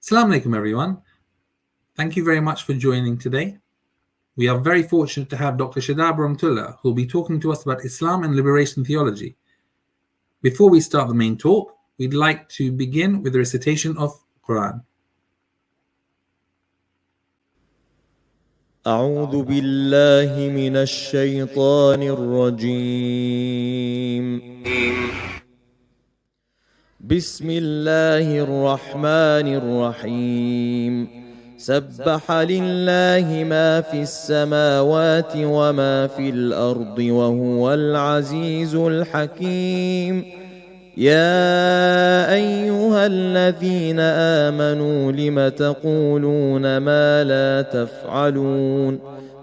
Assalamu alaikum, everyone. Thank you very much for joining today. We are very fortunate to have Dr. Shadaab Rahemtulla, who will be talking to us about Islam and liberation theology. Before we start the main talk, we'd like to begin with the recitation of Quran. أعوذ بالله من الشيطان الرجيم. بسم الله الرحمن الرحيم. سبح لله ما في السماوات وما في الأرض وهو العزيز الحكيم. يا أيها الذين آمنوا لم تقولون ما لا تفعلون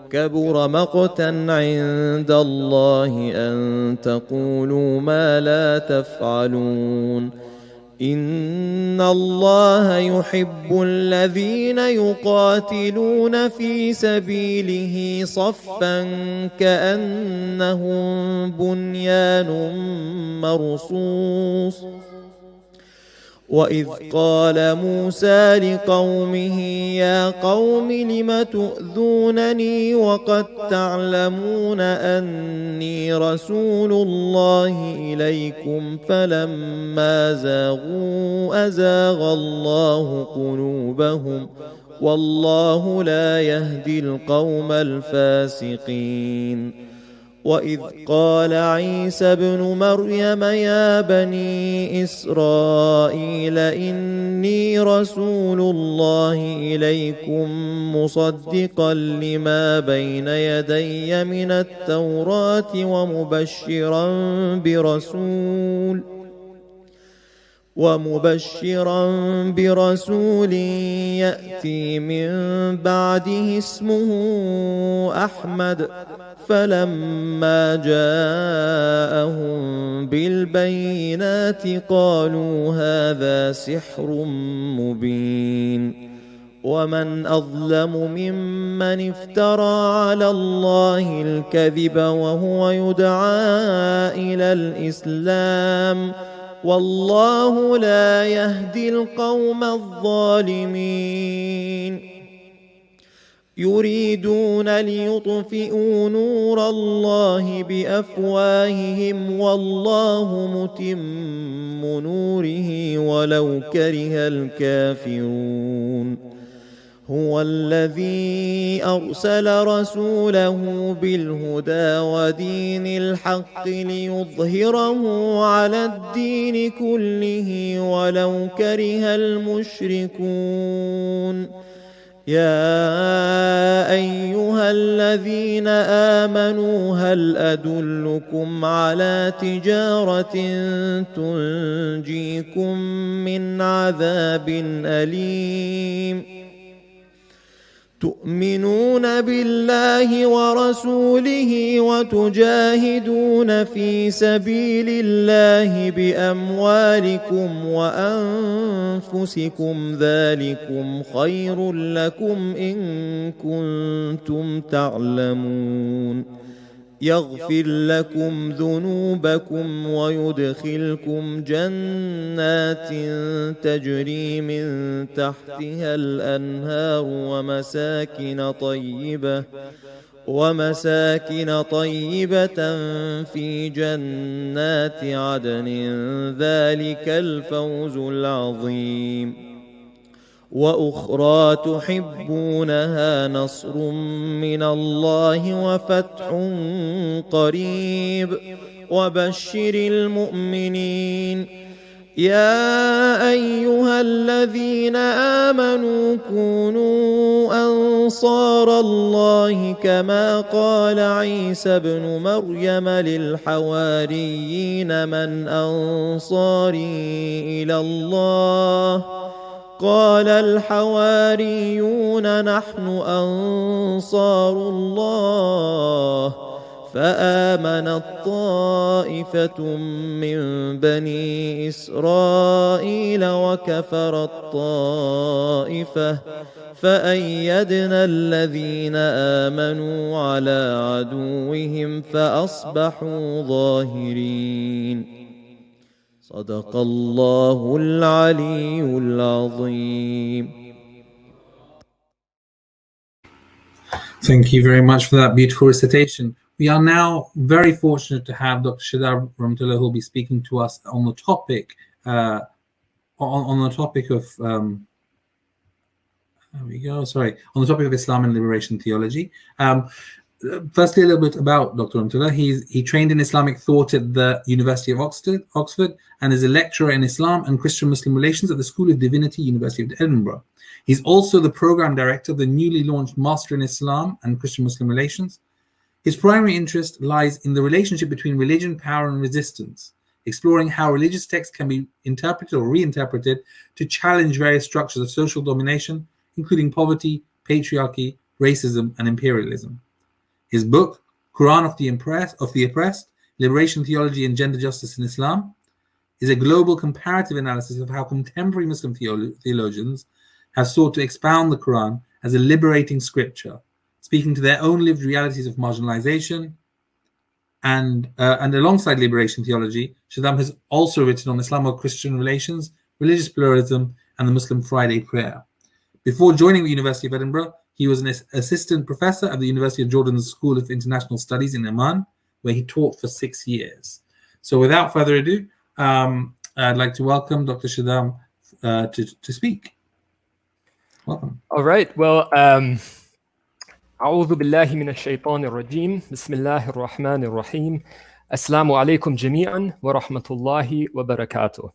كبر مقتا عند الله أن تقولوا ما لا تفعلون إن الله يحب الذين يقاتلون في سبيله صفا كأنهم بنيان مرصوص. وإذ قال موسى لقومه يا قوم لم تؤذونني وقد تعلمون أني رسول الله إليكم فلما زاغوا أزاغ الله قلوبهم والله لا يهدي القوم الفاسقين. وإذ قال عيسى ابن مريم يا بني إسرائيل إني رسول الله إليكم مصدقا لما بين يدي من التوراة ومبشرا برسول يأتي من بعده اسمه أحمد. فلما جاءهم بالبينات قالوا هذا سحر مبين. ومن أظلم ممن افترى على الله الكذب وهو يدعى إلى الإسلام والله لا يهدي القوم الظالمين. يريدون ليطفئوا نور الله بأفواههم والله متم نوره ولو كره الكافرون. هو الذي أرسل رسوله بالهدى ودين الحق ليظهره على الدين كله ولو كره المشركون. يا أيها الذين آمنوا هل أدلكم على تجارة تنجيكم من عذاب أليم. تؤمنون بالله ورسوله وتجاهدون في سبيل الله بأموالكم وأنفسكم ذلكم خير لكم إن كنتم تعلمون. يغفر لكم ذنوبكم ويدخلكم جنات تجري من تحتها الأنهار ومساكن طيبة في جنات عدن ذلك الفوز العظيم. وأخرى تحبونها نصر من الله وفتح قريب وبشر المؤمنين. يا أيها الذين آمنوا كونوا أنصار الله كما قال عيسى ابن مريم للحواريين من أنصاري إلى الله قال الحواريون نحن أنصار الله. فآمنت طائفة من بني إسرائيل وكفرت طائفة فأيدنا الذين آمنوا على عدوهم فأصبحوا ظاهرين. صدق الله العلي العظيم. Thank you very much for that beautiful recitation. We are now very fortunate to have Dr. Shadaab Rahemtulla, who will be speaking to us on the topic of on the topic of on the topic of Islam and liberation theology. Firstly, a little bit about Dr. Rahemtulla. He trained in Islamic thought at the University of Oxford and is a lecturer in Islam and Christian-Muslim relations at the School of Divinity, University of Edinburgh. He's also the program director of the newly launched Master in Islam and Christian-Muslim relations. His primary interest lies in the relationship between religion, power, and resistance, exploring how religious texts can be interpreted or reinterpreted to challenge various structures of social domination, including poverty, patriarchy, racism, and imperialism. His book, Qur'an of the Oppressed, Liberation Theology and Gender Justice in Islam, is a global comparative analysis of how contemporary Muslim theologians have sought to expound the Qur'an as a liberating scripture, speaking to their own lived realities of marginalization. And alongside liberation theology, Shadaab has also written on Islamo-Christian relations, religious pluralism, and the Muslim Friday prayer. Before joining the University of Edinburgh, he was an assistant professor at the University of Jordan's School of International Studies in Amman, where he taught for 6 years. So without further ado, I'd like to welcome Dr. Shadaab to speak. Welcome. All right. Well, أعوذ بالله من الشيطان الرجيم بسم الله الرحمن الرحيم السلام عليكم جميعا ورحمة الله وبركاته.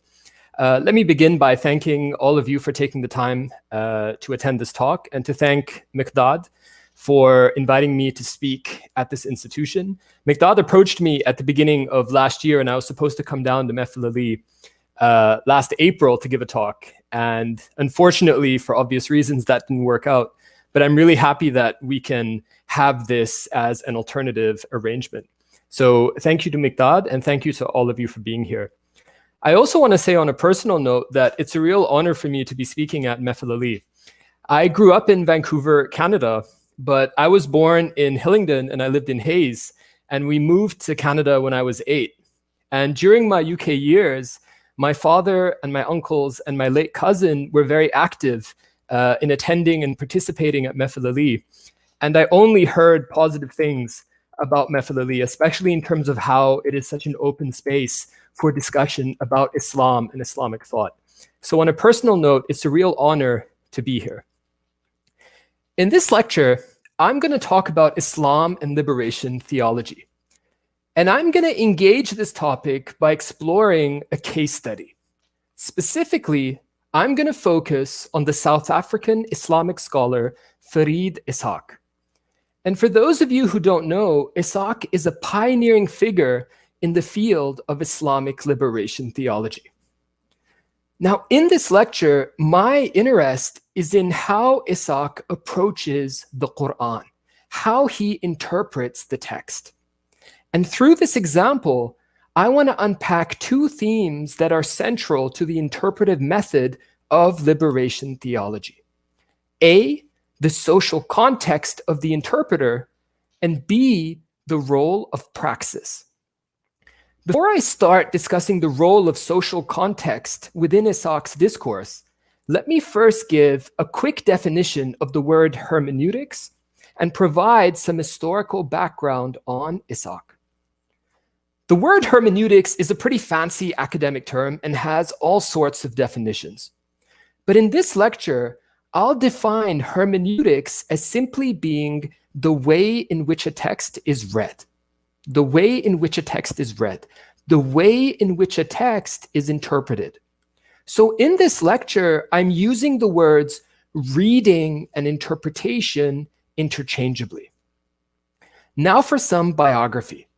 Let me begin by thanking all of you for taking the time to attend this talk, and to thank Miqdad for inviting me to speak at this institution. Miqdad approached me at the beginning of last year, and I was supposed to come down to Methil last April to give a talk. And unfortunately, for obvious reasons, that didn't work out. But I'm really happy that we can have this as an alternative arrangement. So thank you to Miqdad, and thank you to all of you for being here. I also want to say on a personal note that it's a real honor for me to be speaking at Methil. I grew up in Vancouver, Canada, but I was born in Hillingdon and I lived in Hayes, and we moved to Canada when I was 8. And during my UK years, my father and my uncles and my late cousin were very active in attending and participating at Methil. And I only heard positive things about Methil, especially in terms of how it is such an open space for discussion about Islam and Islamic thought. So on a personal note, it's a real honor to be here. In this lecture, I'm going to talk about Islam and liberation theology. And I'm going to engage this topic by exploring a case study. Specifically, I'm going to focus on the South African Islamic scholar Farid Ishaq. And for those of you who don't know, Ishaq is a pioneering figure in the field of Islamic liberation theology. Now, in this lecture, my interest is in how Ishaq approaches the Qur'an, how he interprets the text. And through this example, I want to unpack 2 themes that are central to the interpretive method of liberation theology. A, the social context of the interpreter, and B, the role of praxis. Before I start discussing the role of social context within Ishaq's discourse, let me first give a quick definition of the word hermeneutics and provide some historical background on Ishaq. The word hermeneutics is a pretty fancy academic term and has all sorts of definitions. But in this lecture, I'll define hermeneutics as simply being the way in which a text is read. The way in which a text is read. The way in which a text is interpreted. So in this lecture, I'm using the words reading and interpretation interchangeably. Now for some biography.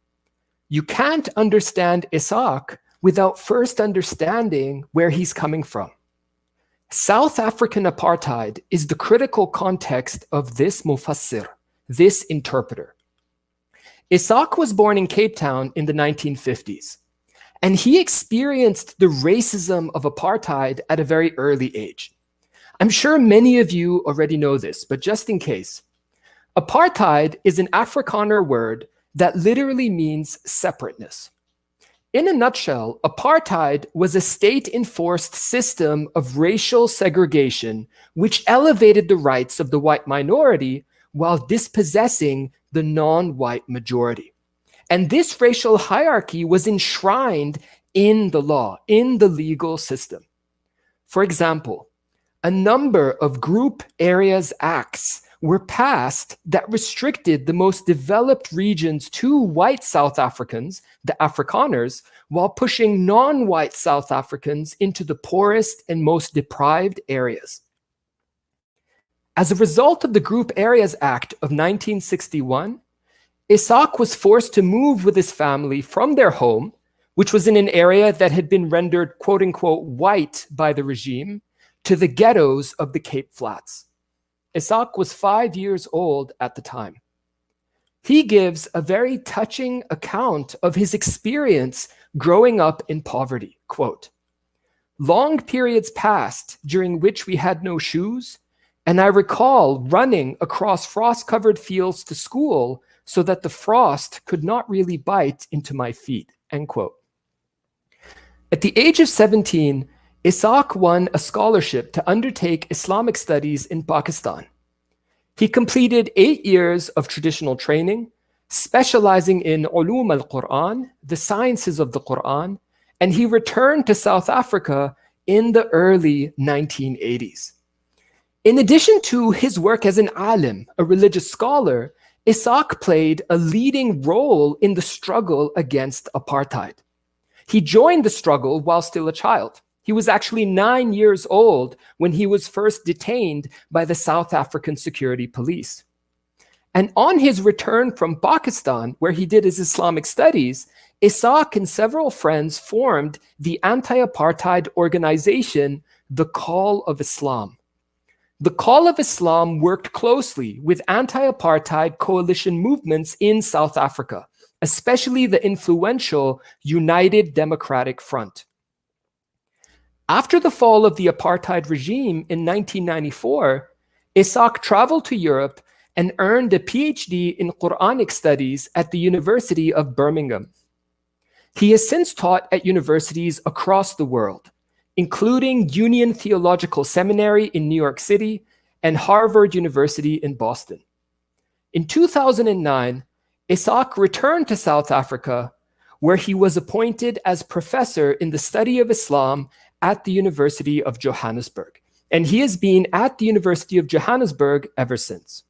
You can't understand Ishaq without first understanding where he's coming from. South African apartheid is the critical context of this mufassir, this interpreter. Ishaq was born in Cape Town in the 1950s, and he experienced the racism of apartheid at a very early age. I'm sure many of you already know this, but just in case, apartheid is an Afrikaner word that literally means separateness. In a nutshell, apartheid was a state-enforced system of racial segregation which elevated the rights of the white minority while dispossessing the non-white majority. And this racial hierarchy was enshrined in the law, in the legal system. For example, a number of Group Areas Acts were passed that restricted the most developed regions to white South Africans, the Afrikaners, while pushing non-white South Africans into the poorest and most deprived areas. As a result of the Group Areas Act of 1961, Isaac was forced to move with his family from their home, which was in an area that had been rendered quote-unquote white by the regime, to the ghettos of the Cape Flats. Isaac was 5 years old at the time. He gives a very touching account of his experience growing up in poverty. Quote, "Long periods passed during which we had no shoes, and I recall running across frost-covered fields to school so that the frost could not really bite into my feet." End quote. At the age of 17, Isaac won a scholarship to undertake Islamic studies in Pakistan. He completed 8 years of traditional training, specializing in ulum al-Qur'an, the sciences of the Qur'an, and he returned to South Africa in the early 1980s. In addition to his work as an alim, a religious scholar, Isaac played a leading role in the struggle against apartheid. He joined the struggle while still a child. He was actually 9 years old when he was first detained by the South African security police. And on his return from Pakistan, where he did his Islamic studies, Isaac and several friends formed the anti-apartheid organization, the Call of Islam. The Call of Islam worked closely with anti-apartheid coalition movements in South Africa, especially the influential United Democratic Front. After the fall of the apartheid regime in 1994, Isaac traveled to Europe and earned a PhD in Quranic studies at the University of Birmingham. He has since taught at universities across the world, including Union Theological Seminary in New York City and Harvard University in Boston. In 2009, Isaac returned to South Africa, where he was appointed as professor in the study of Islam at the University of Johannesburg. And he has been at the University of Johannesburg ever since.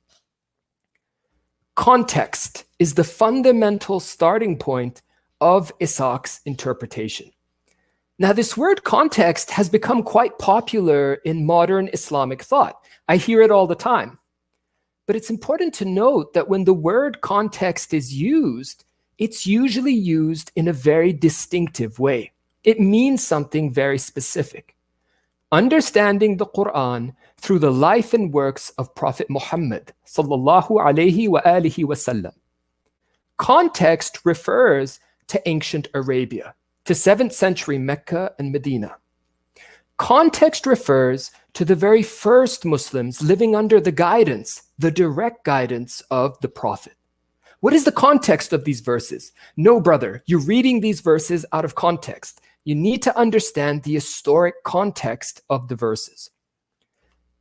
Context is the fundamental starting point of Isaac's interpretation. Now, this word context has become quite popular in modern Islamic thought. I hear it all the time. But it's important to note that when the word context is used, it's usually used in a very distinctive way. It means something very specific. Understanding the Qur'an through the life and works of Prophet Muhammad sallallahu alaihi wa alihi wasallam. Context refers to ancient Arabia, to 7th century Mecca and Medina. Context refers to the very first Muslims living under the guidance, the direct guidance of the Prophet. What is the context of these verses? No, brother, you're reading these verses out of context. You need to understand the historic context of the verses.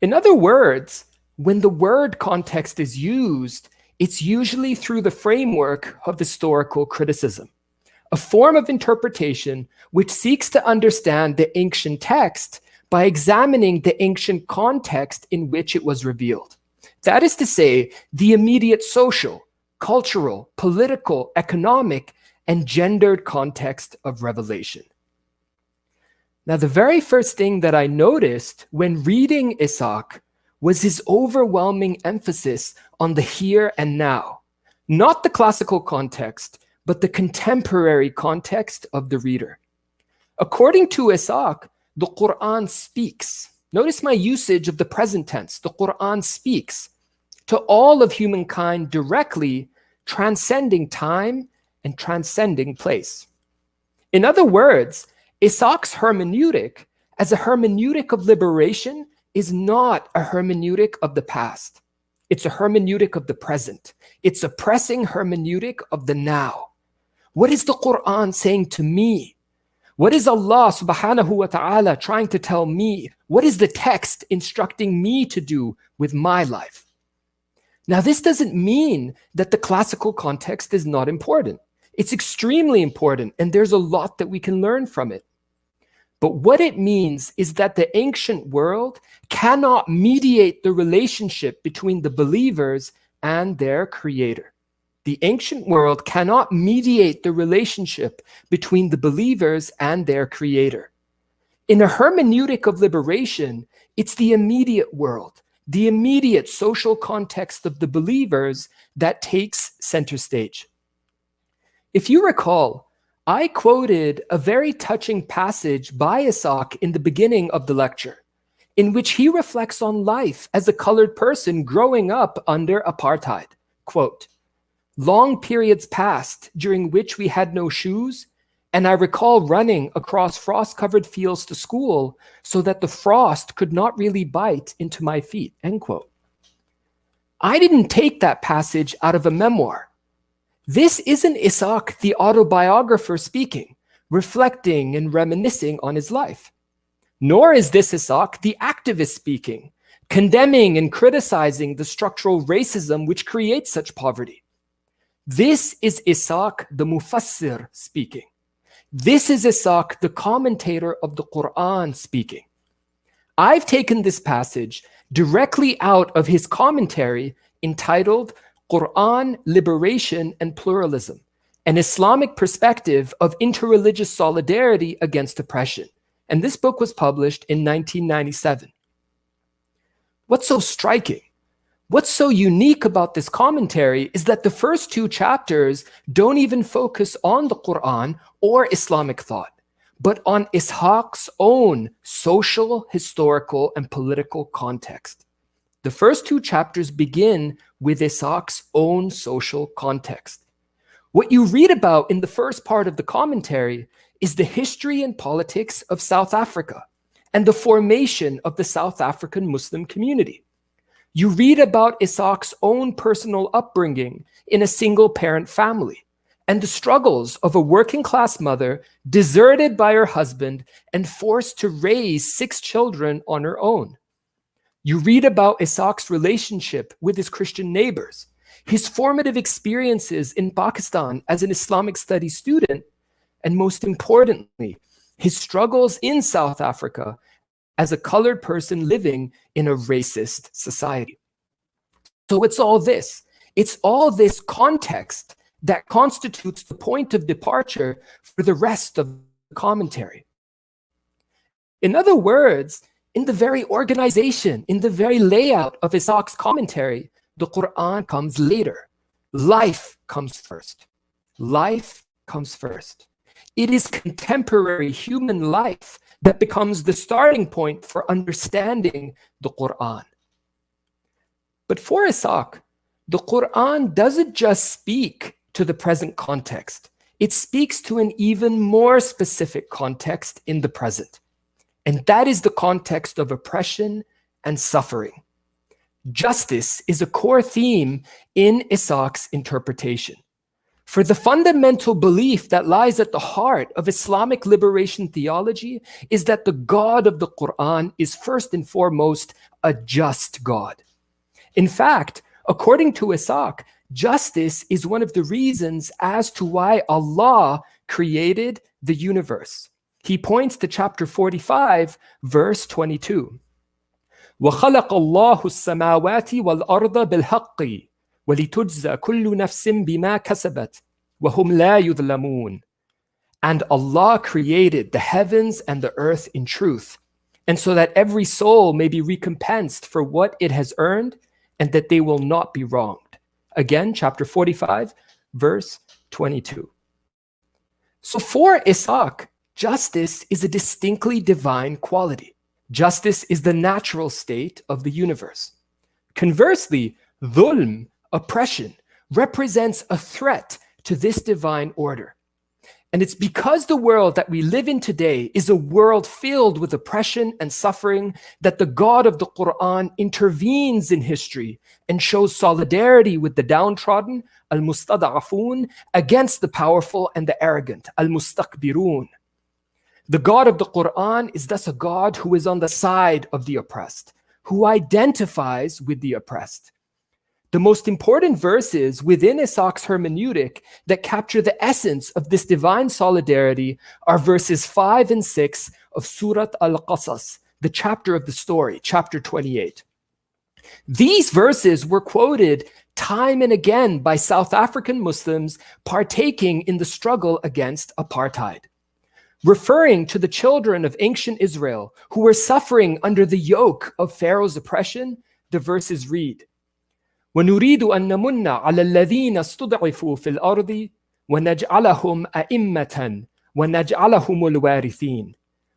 In other words, when the word context is used, it's usually through the framework of historical criticism, a form of interpretation which seeks to understand the ancient text by examining the ancient context in which it was revealed. That is to say, the immediate social, cultural, political, economic, and gendered context of revelation. Now, the very first thing that I noticed when reading Isaac was his overwhelming emphasis on the here and now, not the classical context, but the contemporary context of the reader. According to Isaac, the Qur'an speaks. Notice my usage of the present tense. The Qur'an speaks to all of humankind directly, transcending time and transcending place. In other words, Isaac's hermeneutic, as a hermeneutic of liberation, is not a hermeneutic of the past. It's a hermeneutic of the present. It's a pressing hermeneutic of the now. What is the Qur'an saying to me? What is Allah subhanahu wa ta'ala trying to tell me? What is the text instructing me to do with my life? Now, this doesn't mean that the classical context is not important. It's extremely important, and there's a lot that we can learn from it. But what it means is that the ancient world cannot mediate the relationship between the believers and their creator. The ancient world cannot mediate the relationship between the believers and their creator. In a hermeneutic of liberation, it's the immediate world, the immediate social context of the believers that takes center stage. If you recall, I quoted a very touching passage by Isaac in the beginning of the lecture, in which he reflects on life as a colored person growing up under apartheid. Quote, "Long periods passed during which we had no shoes, and I recall running across frost-covered fields to school so that the frost could not really bite into my feet." End quote. I didn't take that passage out of a memoir. This isn't Isaac, the autobiographer, speaking, reflecting and reminiscing on his life. Nor is this Isaac, the activist, speaking, condemning and criticizing the structural racism which creates such poverty. This is Isaac, the Mufassir, speaking. This is Isaac, the commentator of the Qur'an, speaking. I've taken this passage directly out of his commentary entitled Qur'an, Liberation and Pluralism, an Islamic perspective of interreligious solidarity against oppression. And this book was published in 1997. What's so striking? What's so unique about this commentary is that the first two chapters don't even focus on the Qur'an or Islamic thought, but on Ishaq's own social, historical, and political context. The first two chapters begin with Ishaq's own social context. What you read about in the first part of the commentary is the history and politics of South Africa and the formation of the South African Muslim community. You read about Ishaq's own personal upbringing in a single-parent family and the struggles of a working-class mother deserted by her husband and forced to raise 6 children on her own. You read about Ishaq's relationship with his Christian neighbors, his formative experiences in Pakistan as an Islamic studies student, and most importantly, his struggles in South Africa as a colored person living in a racist society. So it's all this. It's all this context that constitutes the point of departure for the rest of the commentary. In other words, in the very organization, in the very layout of Ishaq's commentary, the Qur'an comes later. Life comes first. Life comes first. It is contemporary human life that becomes the starting point for understanding the Qur'an. But for Ishaq, the Qur'an doesn't just speak to the present context. It speaks to an even more specific context in the present. And that is the context of oppression and suffering. Justice is a core theme in Ishaq's interpretation. For the fundamental belief that lies at the heart of Islamic liberation theology is that the God of the Qur'an is first and foremost a just God. In fact, according to Ishaq, justice is one of the reasons as to why Allah created the universe. He points to chapter 45, verse 22. وَخَلَقَ اللَّهُ السَّمَاوَاتِ وَالْأَرْضَ بِالْحَقِّ وَلِتُجْزَى كُلُّ نَفْسٍ بِمَا كَسَبَتْ وَهُمْ لَا يُظْلَمُونَ. And Allah created the heavens and the earth in truth, and so that every soul may be recompensed for what it has earned, and that they will not be wronged. Again, chapter 45, verse 22. So for Ishaq, justice is a distinctly divine quality. Justice is the natural state of the universe. Conversely, dhulm, oppression, represents a threat to this divine order. And it's because the world that we live in today is a world filled with oppression and suffering that the God of the Qur'an intervenes in history and shows solidarity with the downtrodden, al-mustada'afun, against the powerful and the arrogant, al-mustakbirun. The God of the Qur'an is thus a God who is on the side of the oppressed, who identifies with the oppressed. The most important verses within Isaaq's hermeneutic that capture the essence of this divine solidarity are verses 5 and 6 of Surat Al-Qasas, the chapter of the story, chapter 28. These verses were quoted time and again by South African Muslims partaking in the struggle against apartheid. Referring to the children of ancient Israel who were suffering under the yoke of Pharaoh's oppression, the verses read, وَنُرِيدُ أَن نَمُنَّ عَلَى الَّذِينَ اسْتُضْعِفُوا فِي الْأَرْضِ وَنَجْعَلَهُمْ أَئِمَّةً وَنَجْعَلَهُمُ الْوَارِثِينَ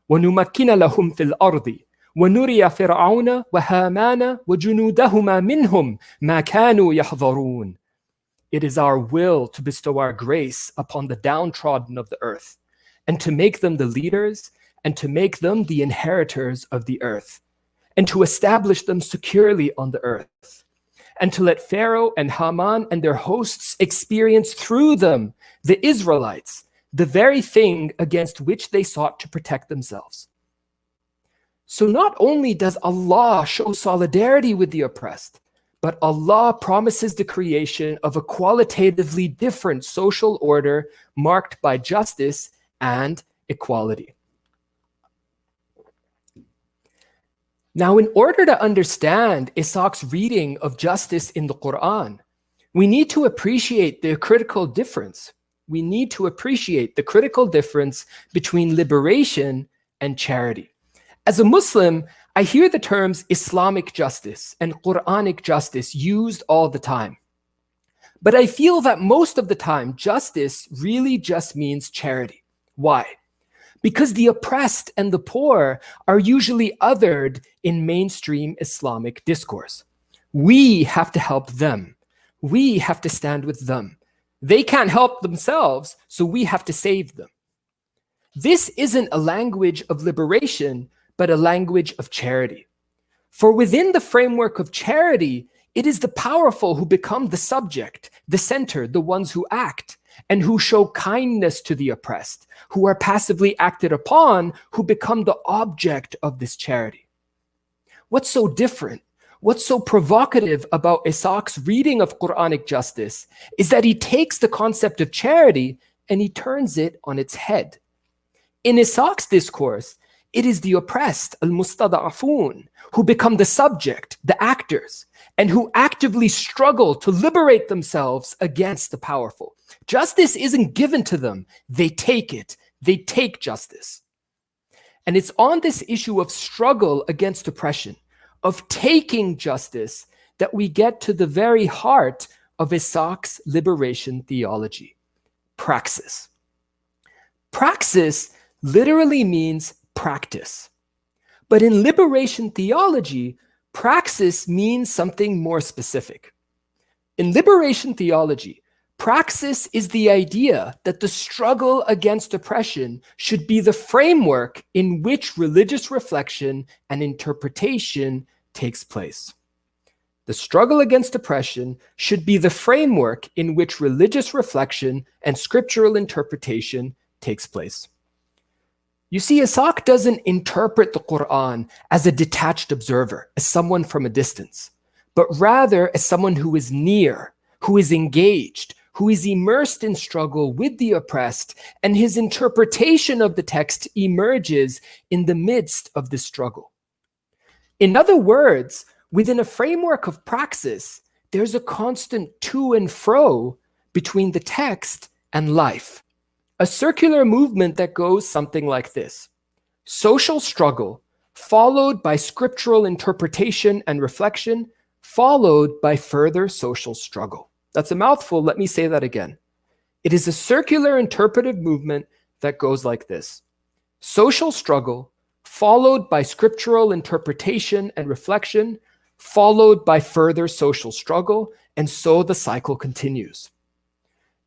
وَنُمَكِّنَ لَهُمْ فِي الْأَرْضِ وَنُرِيَ فِرْعَوْنَ وَهَامَانَ وَجُنُودَهُمَا مِنْهُمْ مَا كَانُوا يَحْذَرُونَ. It is our will to bestow our grace upon the downtrodden of the earth, and to make them the leaders, and to make them the inheritors of the earth, and to establish them securely on the earth, and to let Pharaoh and Haman and their hosts experience through them, the Israelites, the very thing against which they sought to protect themselves. So not only does Allah show solidarity with the oppressed, but Allah promises the creation of a qualitatively different social order marked by justice and equality. Now, in order to understand Isaaq's reading of justice in the Quran, we need to appreciate the critical difference. We need to appreciate the critical difference between liberation and charity. As a Muslim, I hear the terms Islamic justice and Quranic justice used all the time. But I feel that most of the time, justice really just means charity. Why? Because the oppressed and the poor are usually othered in mainstream Islamic discourse. We have to help them. We have to stand with them. They can't help themselves, so we have to save them. This isn't a language of liberation, but a language of charity. For within the framework of charity, it is the powerful who become the subject, the center, the ones who act, and who show kindness to the oppressed, who are passively acted upon, who become the object of this charity. What's so different? What's so provocative about Isaaq's reading of Quranic justice is that he takes the concept of charity and he turns it on its head. In Isaaq's discourse, it is the oppressed, al-mustada'afun, who become the subject, the actors, and who actively struggle to liberate themselves against the powerful. Justice isn't given to them, they take it. They take justice. And it's on this issue of struggle against oppression, of taking justice, that we get to the very heart of Isaaq's liberation theology, praxis. Praxis literally means practice. But in liberation theology, praxis means something more specific. In liberation theology, praxis is the idea that the struggle against oppression should be the framework in which religious reflection and interpretation takes place. The struggle against oppression should be the framework in which religious reflection and scriptural interpretation takes place. You see, Isaaq doesn't interpret the Qur'an as a detached observer, as someone from a distance, but rather as someone who is near, who is engaged, who is immersed in struggle with the oppressed, and his interpretation of the text emerges in the midst of this struggle. In other words, within a framework of praxis, there's a constant to and fro between the text and life. A circular movement that goes something like this: social struggle, followed by scriptural interpretation and reflection, followed by further social struggle. That's a mouthful, let me say that again. It is a circular interpretive movement that goes like this: social struggle, followed by scriptural interpretation and reflection, followed by further social struggle, and so the cycle continues.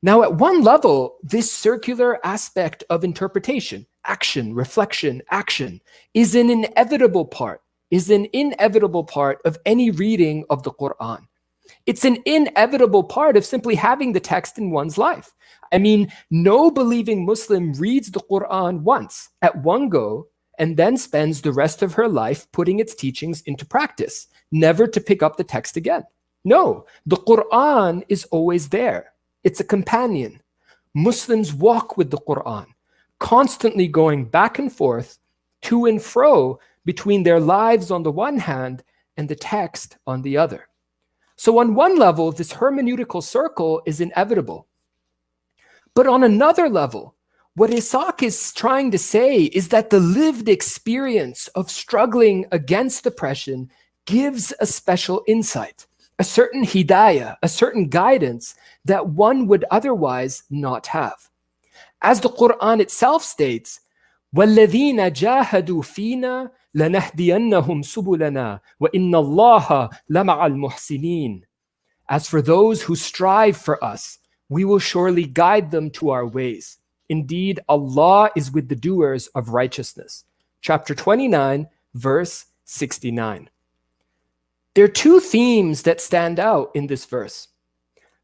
Now, at one level, this circular aspect of interpretation, action, reflection, action, is an inevitable part of any reading of the Qur'an. It's an inevitable part of simply having the text in one's life. I mean, no believing Muslim reads the Qur'an once at one go and then spends the rest of her life putting its teachings into practice, never to pick up the text again. No, the Qur'an is always there. It's a companion. Muslims walk with the Qur'an, constantly going back and forth, to and fro between their lives on the one hand and the text on the other. So on one level, this hermeneutical circle is inevitable. But on another level, what Ishaq is trying to say is that the lived experience of struggling against oppression gives a special insight, a certain hidayah, a certain guidance that one would otherwise not have. As the Qur'an itself states, وَالَّذِينَ جَاهَدُوا فِينَا لَنَهْدِيَنَّهُمْ سُبُلَنَا وَإِنَّ اللَّهَ لَمَعَ الْمُحْسِنِينَ. As for those who strive for us, we will surely guide them to our ways. Indeed, Allah is with the doers of righteousness. Chapter 29, verse 69. There are two themes that stand out in this verse.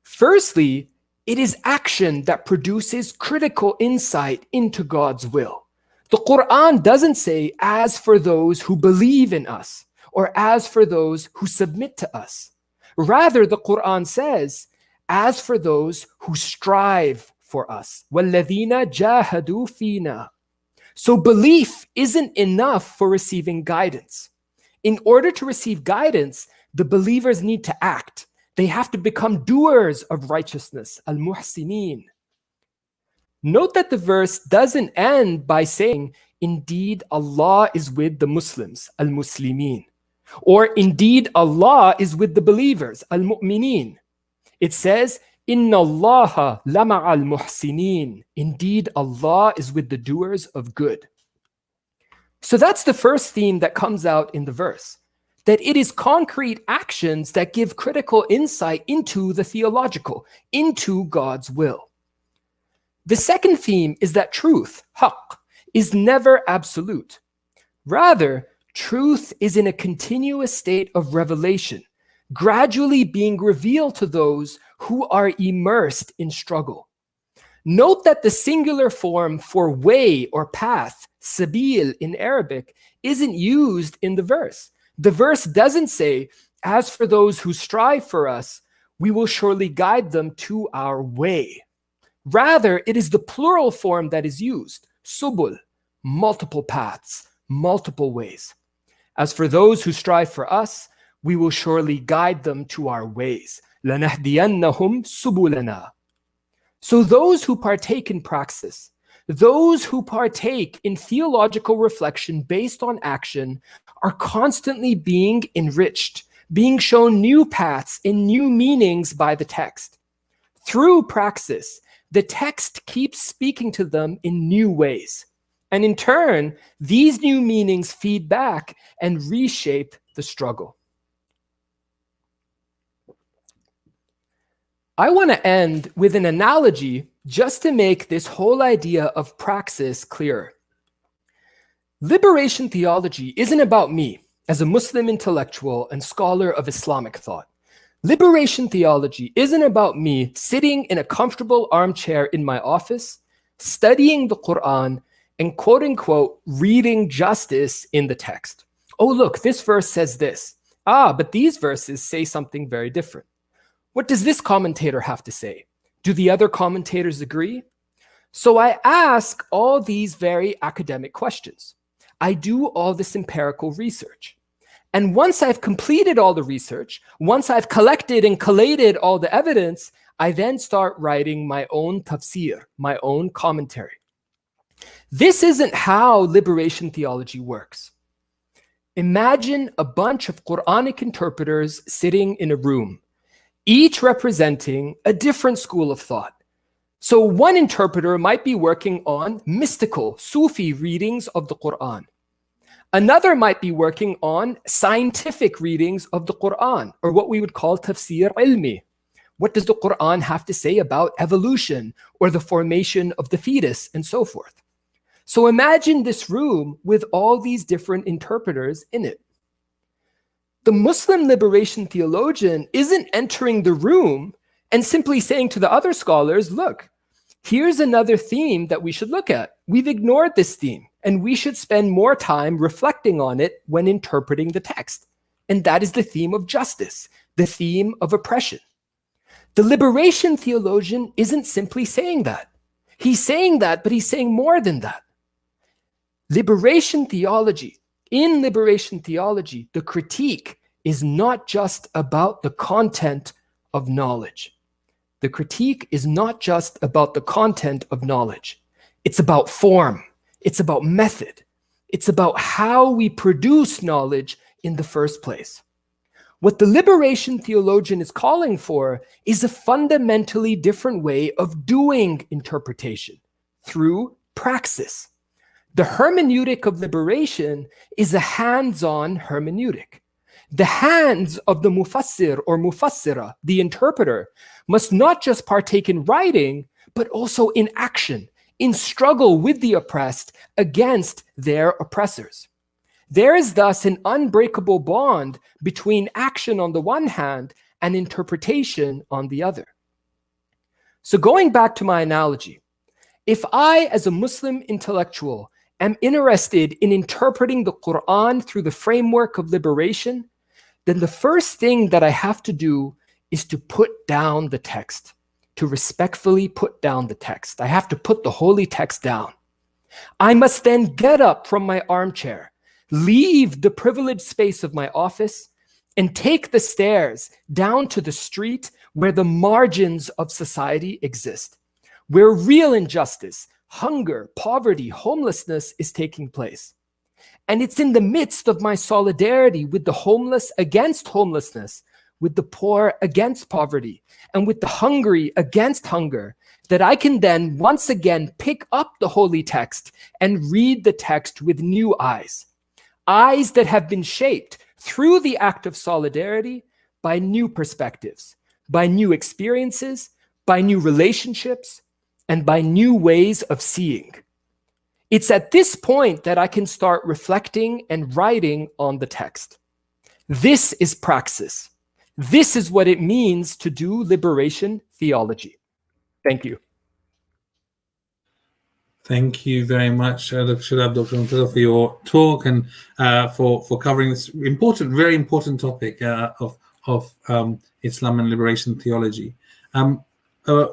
Firstly, it is action that produces critical insight into God's will. The Qur'an doesn't say, as for those who believe in us, or as for those who submit to us. Rather, the Qur'an says, as for those who strive for us. وَالَّذِينَ جَاهَدُوا فِينَا. So belief isn't enough for receiving guidance. In order to receive guidance, the believers need to act. They have to become doers of righteousness, al-muhsinin. Note that the verse doesn't end by saying, indeed Allah is with the Muslims, al-muslimin. Or indeed Allah is with the believers, al-mu'minin. It says, Inna Allaha lama al-muhsinin. Indeed Allah is with the doers of good. So that's the first theme that comes out in the verse, that it is concrete actions that give critical insight into the theological, into God's will. The second theme is that truth, haqq, is never absolute. Rather, truth is in a continuous state of revelation, gradually being revealed to those who are immersed in struggle. Note that the singular form for way or path, sabil in Arabic, isn't used in the verse. The verse doesn't say, as for those who strive for us, we will surely guide them to our way. Rather, it is the plural form that is used, subul, multiple paths, multiple ways. As for those who strive for us, we will surely guide them to our ways. لَنَهْدِيَنَّهُمْ سُبُلَنَا. So those who partake in praxis, those who partake in theological reflection based on action, are constantly being enriched, being shown new paths and new meanings by the text. Through praxis, the text keeps speaking to them in new ways. And in turn, these new meanings feed back and reshape the struggle. I want to end with an analogy just to make this whole idea of praxis clearer. Liberation theology isn't about me as a Muslim intellectual and scholar of Islamic thought. Liberation theology isn't about me sitting in a comfortable armchair in my office, studying the Qur'an, and quote unquote, reading justice in the text. Oh, look, this verse says this. But these verses say something very different. What does this commentator have to say? Do the other commentators agree? So I ask all these very academic questions. I do all this empirical research. And once I've completed all the research, once I've collected and collated all the evidence, I then start writing my own tafsir, my own commentary. This isn't how liberation theology works. Imagine a bunch of Quranic interpreters sitting in a room, each representing a different school of thought. So one interpreter might be working on mystical, Sufi readings of the Qur'an. Another might be working on scientific readings of the Qur'an, or what we would call tafsir ilmi. What does the Qur'an have to say about evolution or the formation of the fetus and so forth? So imagine this room with all these different interpreters in it. The Muslim liberation theologian isn't entering the room and simply saying to the other scholars, look, here's another theme that we should look at. We've ignored this theme, and we should spend more time reflecting on it when interpreting the text. And that is the theme of justice, the theme of oppression. The liberation theologian isn't simply saying that. He's saying that, but he's saying more than that. Liberation theology, in liberation theology, the critique is not just about the content of knowledge. The critique is not just about the content of knowledge. It's about form. It's about method. It's about how we produce knowledge in the first place. What the liberation theologian is calling for is a fundamentally different way of doing interpretation through praxis. The hermeneutic of liberation is a hands-on hermeneutic. The hands of the mufassir or mufassira, the interpreter, must not just partake in writing, but also in action, in struggle with the oppressed against their oppressors. There is thus an unbreakable bond between action on the one hand and interpretation on the other. So going back to my analogy, if I, as a Muslim intellectual, am interested in interpreting the Qur'an through the framework of liberation, then the first thing that I have to do is to put down the text, to respectfully put down the text. I have to put the holy text down. I must then get up from my armchair, leave the privileged space of my office, and take the stairs down to the street where the margins of society exist, where real injustice, hunger, poverty, homelessness is taking place. And it's in the midst of my solidarity with the homeless against homelessness, with the poor against poverty, and with the hungry against hunger, that I can then once again pick up the holy text and read the text with new eyes. Eyes that have been shaped through the act of solidarity by new perspectives, by new experiences, by new relationships, and by new ways of seeing. It's at this point that I can start reflecting and writing on the text. This is praxis. This is what it means to do liberation theology. Thank you. Thank you very much, Dr. Shadaab, Dr. Rahemtulla, for your talk and for covering this important, very important topic of Islam and liberation theology.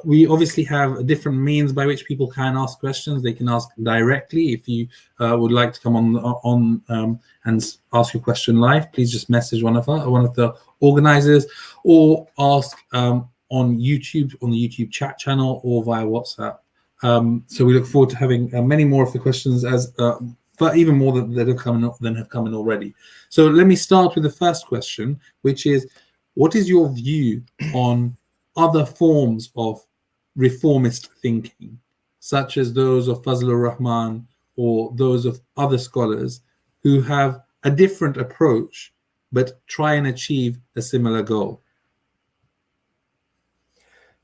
We obviously have different means by which people can ask questions. They can ask directly. If you would like to come on and ask your question live, please just message one of the organizers, or ask on YouTube, on the YouTube chat channel, or via WhatsApp. So we look forward to having many more of the questions, but even more that have come in already. So let me start with the first question, which is, what is your view on other forms of reformist thinking, such as those of Fazlur Rahman or those of other scholars who have a different approach but try and achieve a similar goal?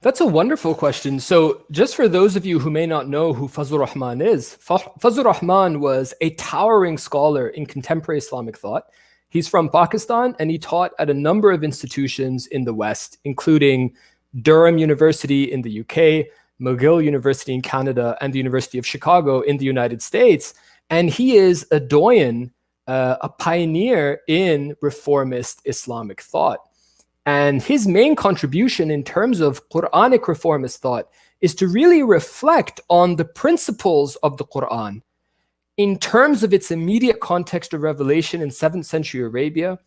That's a wonderful question. So just for those of you who may not know who Fazlur Rahman is, Fazlur Rahman was a towering scholar in contemporary Islamic thought. He's from Pakistan, and he taught at a number of institutions in the West, including Durham University in the UK, McGill University in Canada, and the University of Chicago in the United States. And he is a doyen, a pioneer in reformist Islamic thought. And his main contribution in terms of Quranic reformist thought is to really reflect on the principles of the Qur'an in terms of its immediate context of revelation in 7th century Arabia,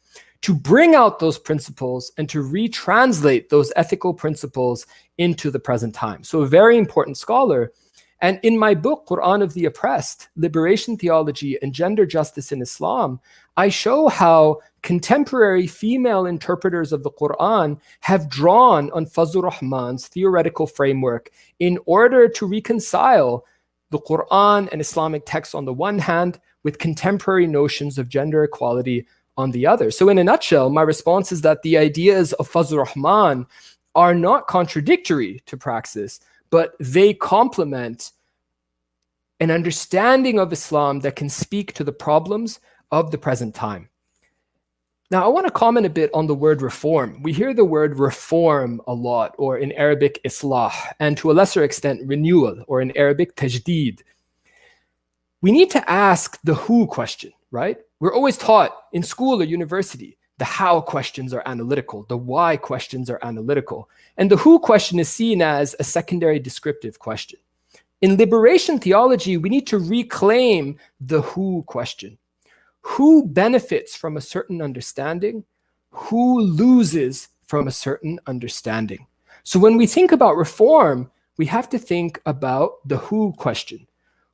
to bring out those principles and to retranslate those ethical principles into the present time. So a very important scholar. And in my book, Qur'an of the Oppressed, Liberation Theology and Gender Justice in Islam, I show how contemporary female interpreters of the Qur'an have drawn on Fazlur Rahman's theoretical framework in order to reconcile the Qur'an and Islamic texts on the one hand with contemporary notions of gender equality on the other. So in a nutshell, my response is that the ideas of Fazlur Rahman are not contradictory to praxis, but they complement an understanding of Islam that can speak to the problems of the present time. Now, I want to comment a bit on the word reform. We hear the word reform a lot, or in Arabic, islah, and to a lesser extent, renewal, or in Arabic, tajdeed. We need to ask the who question, right? We're always taught in school or university, the how questions are analytical, the why questions are analytical, and the who question is seen as a secondary descriptive question. In liberation theology, we need to reclaim the who question. Who benefits from a certain understanding? Who loses from a certain understanding? So when we think about reform, we have to think about the who question.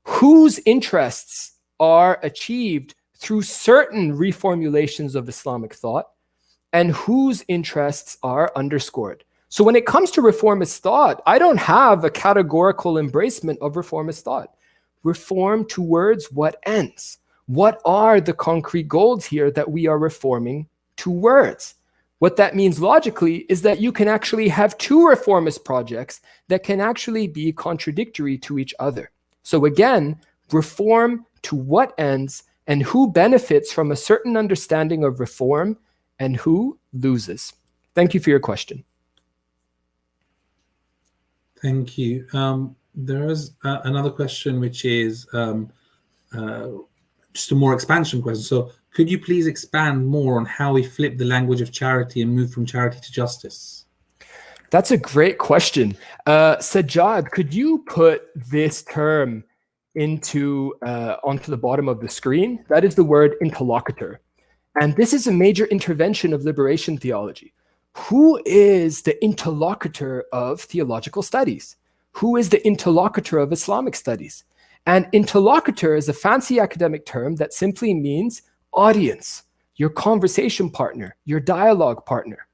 Whose interests are achieved through certain reformulations of Islamic thought, and whose interests are underscored? So when it comes to reformist thought, I don't have a categorical embracement of reformist thought. Reform towards what ends? What are the concrete goals here that we are reforming towards? What that means logically is that you can actually have two reformist projects that can actually be contradictory to each other. So again, reform to what ends, and who benefits from a certain understanding of reform and who loses. Thank you for your question. Thank you. There is another question, which is just a more expansion question. So could you please expand more on how we flip the language of charity and move from charity to justice? That's a great question. Sajjad, could you put this term onto the bottom of the screen? That is the word interlocutor. And this is a major intervention of liberation theology. Who is the interlocutor of theological studies? Who is the interlocutor of Islamic studies? And interlocutor is a fancy academic term that simply means audience, your conversation partner, your dialogue partner.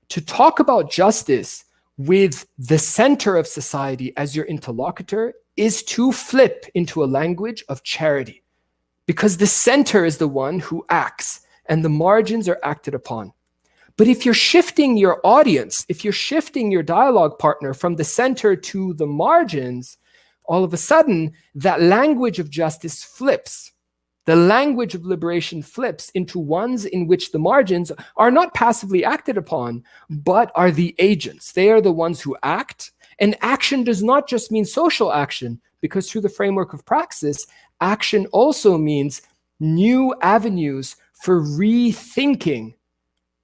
To talk about justice with the center of society as your interlocutor is to flip into a language of charity, because the center is the one who acts and the margins are acted upon. But if you're shifting your audience, if you're shifting your dialogue partner from the center to the margins, all of a sudden, that language of justice flips. The language of liberation flips into ones in which the margins are not passively acted upon, but are the agents. They are the ones who act. And action does not just mean social action, because through the framework of praxis, action also means new avenues for rethinking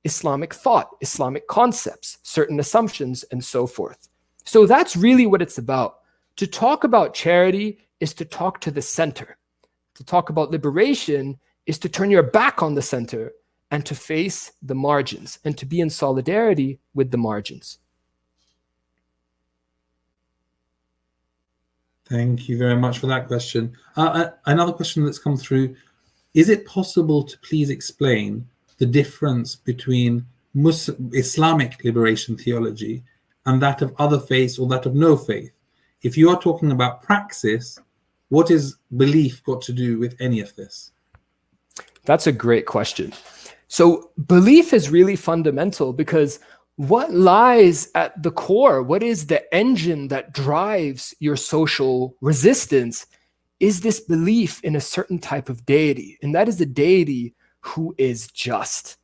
Islamic thought, Islamic concepts, certain assumptions, and so forth. So that's really what it's about. To talk about charity is to talk to the center. To talk about liberation is to turn your back on the center and to face the margins and to be in solidarity with the margins. Thank you very much for that question. Another question that's come through, is it possible to please explain the difference between Islamic liberation theology and that of other faiths or that of no faith? If you are talking about praxis, what is belief got to do with any of this? That's a great question. So belief is really fundamental, because what lies at the core, what is the engine that drives your social resistance, is this belief in a certain type of deity. And that is the deity who is just.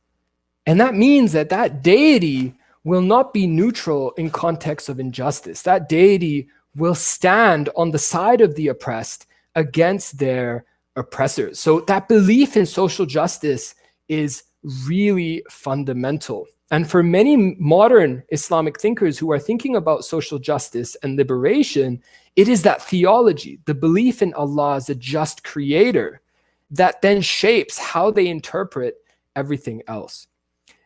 And that means that that deity will not be neutral in context of injustice. That deity will stand on the side of the oppressed against their oppressors. So that belief in social justice is really fundamental. And for many modern Islamic thinkers who are thinking about social justice and liberation, it is that theology, the belief in Allah as a just creator, that then shapes how they interpret everything else.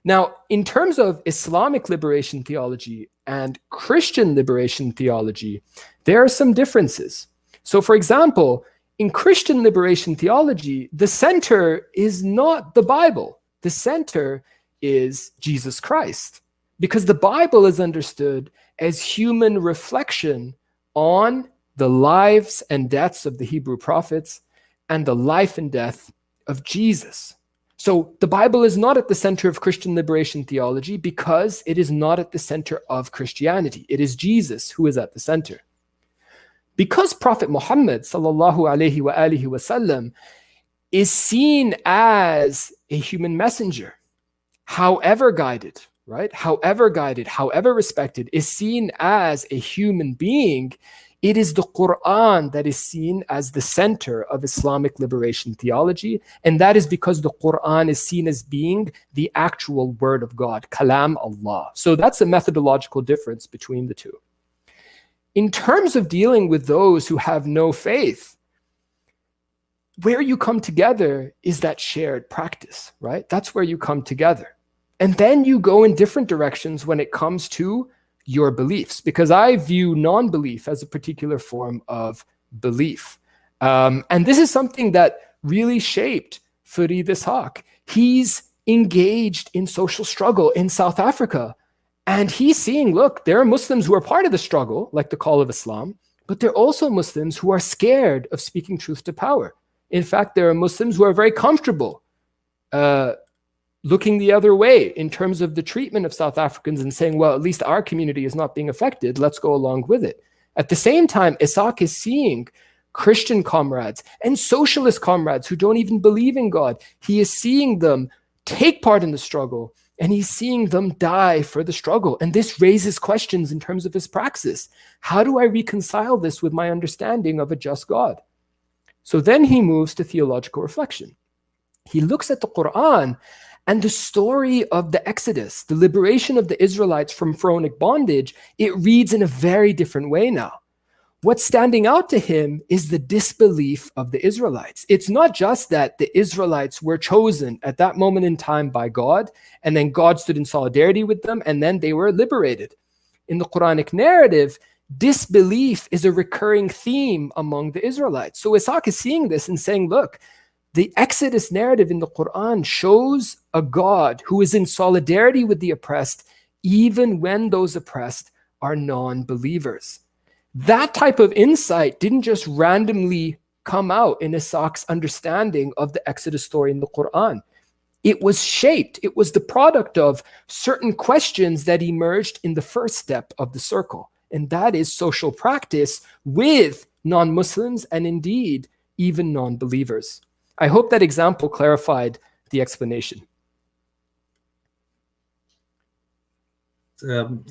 Now, in terms of Islamic liberation theology and Christian liberation theology, there are some differences. So, for example, in Christian liberation theology, the center is not the Bible. The center is Jesus Christ, because the Bible is understood as human reflection on the lives and deaths of the Hebrew prophets and the life and death of Jesus. So the Bible is not at the center of Christian liberation theology because it is not at the center of Christianity. It is Jesus who is at the center. Because Prophet Muhammad sallallahu alaihi wasallam is seen as a human messenger, however guided, right? However guided, however respected, is seen as a human being, it is the Qur'an that is seen as the center of Islamic liberation theology. And that is because the Qur'an is seen as being the actual word of God, Kalam Allah. So that's a methodological difference between the two. In terms of dealing with those who have no faith, where you come together is that shared practice, right? That's where you come together. And then you go in different directions when it comes to your beliefs, because I view non-belief as a particular form of belief. And this is something that really shaped Farid Ishaq. He's engaged in social struggle in South Africa. And he's seeing, look, there are Muslims who are part of the struggle, like the call of Islam, but there are also Muslims who are scared of speaking truth to power. In fact, there are Muslims who are very comfortable looking the other way in terms of the treatment of South Africans and saying, well, at least our community is not being affected. Let's go along with it. At the same time, Ishaq is seeing Christian comrades and socialist comrades who don't even believe in God. He is seeing them take part in the struggle, and he's seeing them die for the struggle. And this raises questions in terms of his praxis. How do I reconcile this with my understanding of a just God? So then he moves to theological reflection. He looks at the Qur'an and the story of the Exodus, the liberation of the Israelites from Pharaonic bondage. It reads in a very different way now. What's standing out to him is the disbelief of the Israelites. It's not just that the Israelites were chosen at that moment in time by God, and then God stood in solidarity with them, and then they were liberated. In the Quranic narrative, disbelief is a recurring theme among the Israelites. So Ishaq is seeing this and saying, look, the Exodus narrative in the Quran shows a God who is in solidarity with the oppressed, even when those oppressed are non-believers. That type of insight didn't just randomly come out in Ishaq's understanding of the Exodus story in the Quran. It was shaped, it was the product of certain questions that emerged in the first step of the circle. And that is social practice with non-Muslims and indeed even non-believers. I hope that example clarified the explanation.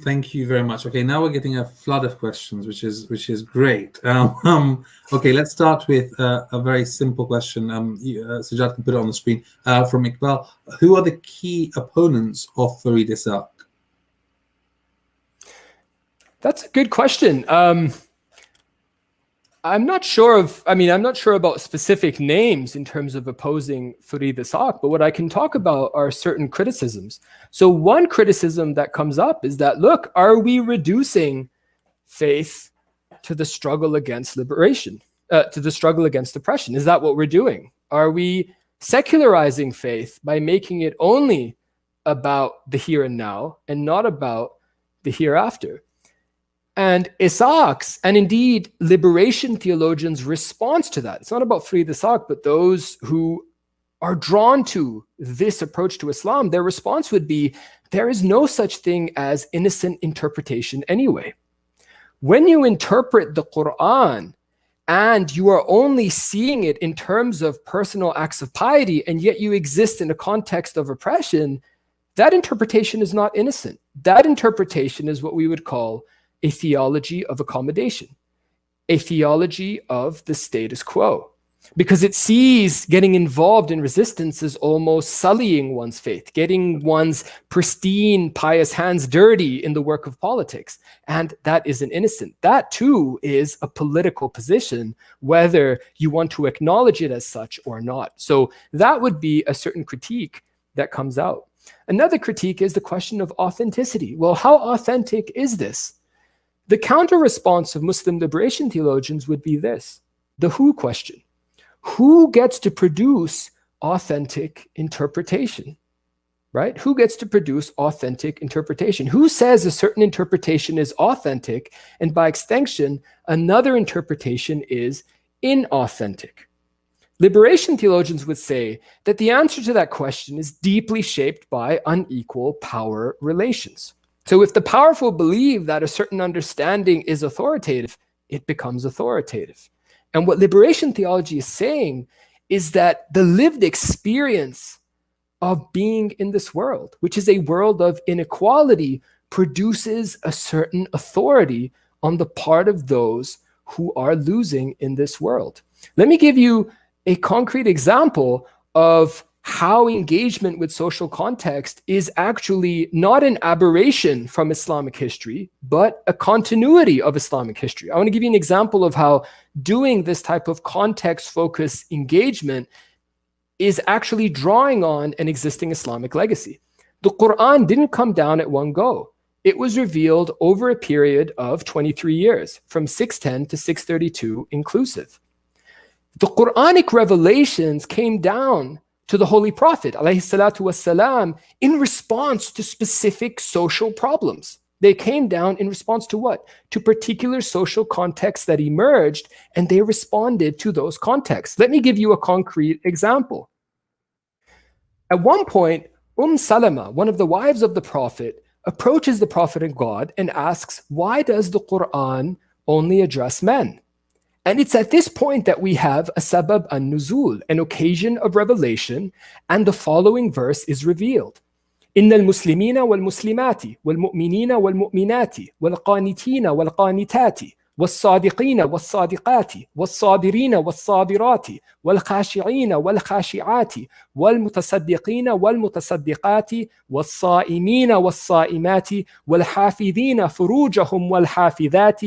Thank you very much. Okay, now we're getting a flood of questions, which is great. Okay, let's start with a very simple question. Sajjad can put it on the screen from Iqbal. Who are the key opponents of Farid Ishaq? That's a good question. I'm not sure about specific names in terms of opposing Farid Ishaq, but what I can talk about are certain criticisms. So one criticism that comes up is that, look, are we reducing faith to the struggle against liberation, to the struggle against oppression? Is that what we're doing? Are we secularizing faith by making it only about the here and now and not about the hereafter? And Ishaq's, and indeed liberation theologians' response to that, it's not about Farid Ishaq, but those who are drawn to this approach to Islam, their response would be, there is no such thing as innocent interpretation anyway. When you interpret the Qur'an and you are only seeing it in terms of personal acts of piety, and yet you exist in a context of oppression, that interpretation is not innocent. That interpretation is what we would call a theology of accommodation, a theology of the status quo, because it sees getting involved in resistance as almost sullying one's faith, getting one's pristine, pious hands dirty in the work of politics. And that isn't innocent. That too is a political position, whether you want to acknowledge it as such or not. So that would be a certain critique that comes out. Another critique is the question of authenticity. Well, how authentic is this? The counter-response of Muslim liberation theologians would be this, the who question. Who gets to produce authentic interpretation, right? Who gets to produce authentic interpretation? Who says a certain interpretation is authentic, and by extension, another interpretation is inauthentic? Liberation theologians would say that the answer to that question is deeply shaped by unequal power relations. So if the powerful believe that a certain understanding is authoritative, it becomes authoritative. And what liberation theology is saying is that the lived experience of being in this world, which is a world of inequality, produces a certain authority on the part of those who are losing in this world. Let me give you a concrete example of how engagement with social context is actually not an aberration from Islamic history, but a continuity of Islamic history. I want to give you an example of how doing this type of context-focused engagement is actually drawing on an existing Islamic legacy. The Qur'an didn't come down at one go. It was revealed over a period of 23 years, from 610 to 632 inclusive. The Quranic revelations came down to the Holy Prophet ﷺ in response to specific social problems. They came down in response to what? To particular social contexts that emerged, and they responded to those contexts. Let me give you a concrete example. At one point, Salama, one of the wives of the Prophet, approaches the Prophet of God and asks, why does the Quran only address men? And it's at this point that we have a sabab an-nuzul, an occasion of revelation, and the following verse is revealed. إن المسلمين والمسلمات والمؤمنين والمؤمنات والقانتين والقانتات والصادقين والصادقات والصابرين والصابرات والخاشعين والخاشعات والمتصدقين والمتصدقات والصائمين والصائمات والحافظين فروجهم والحافظات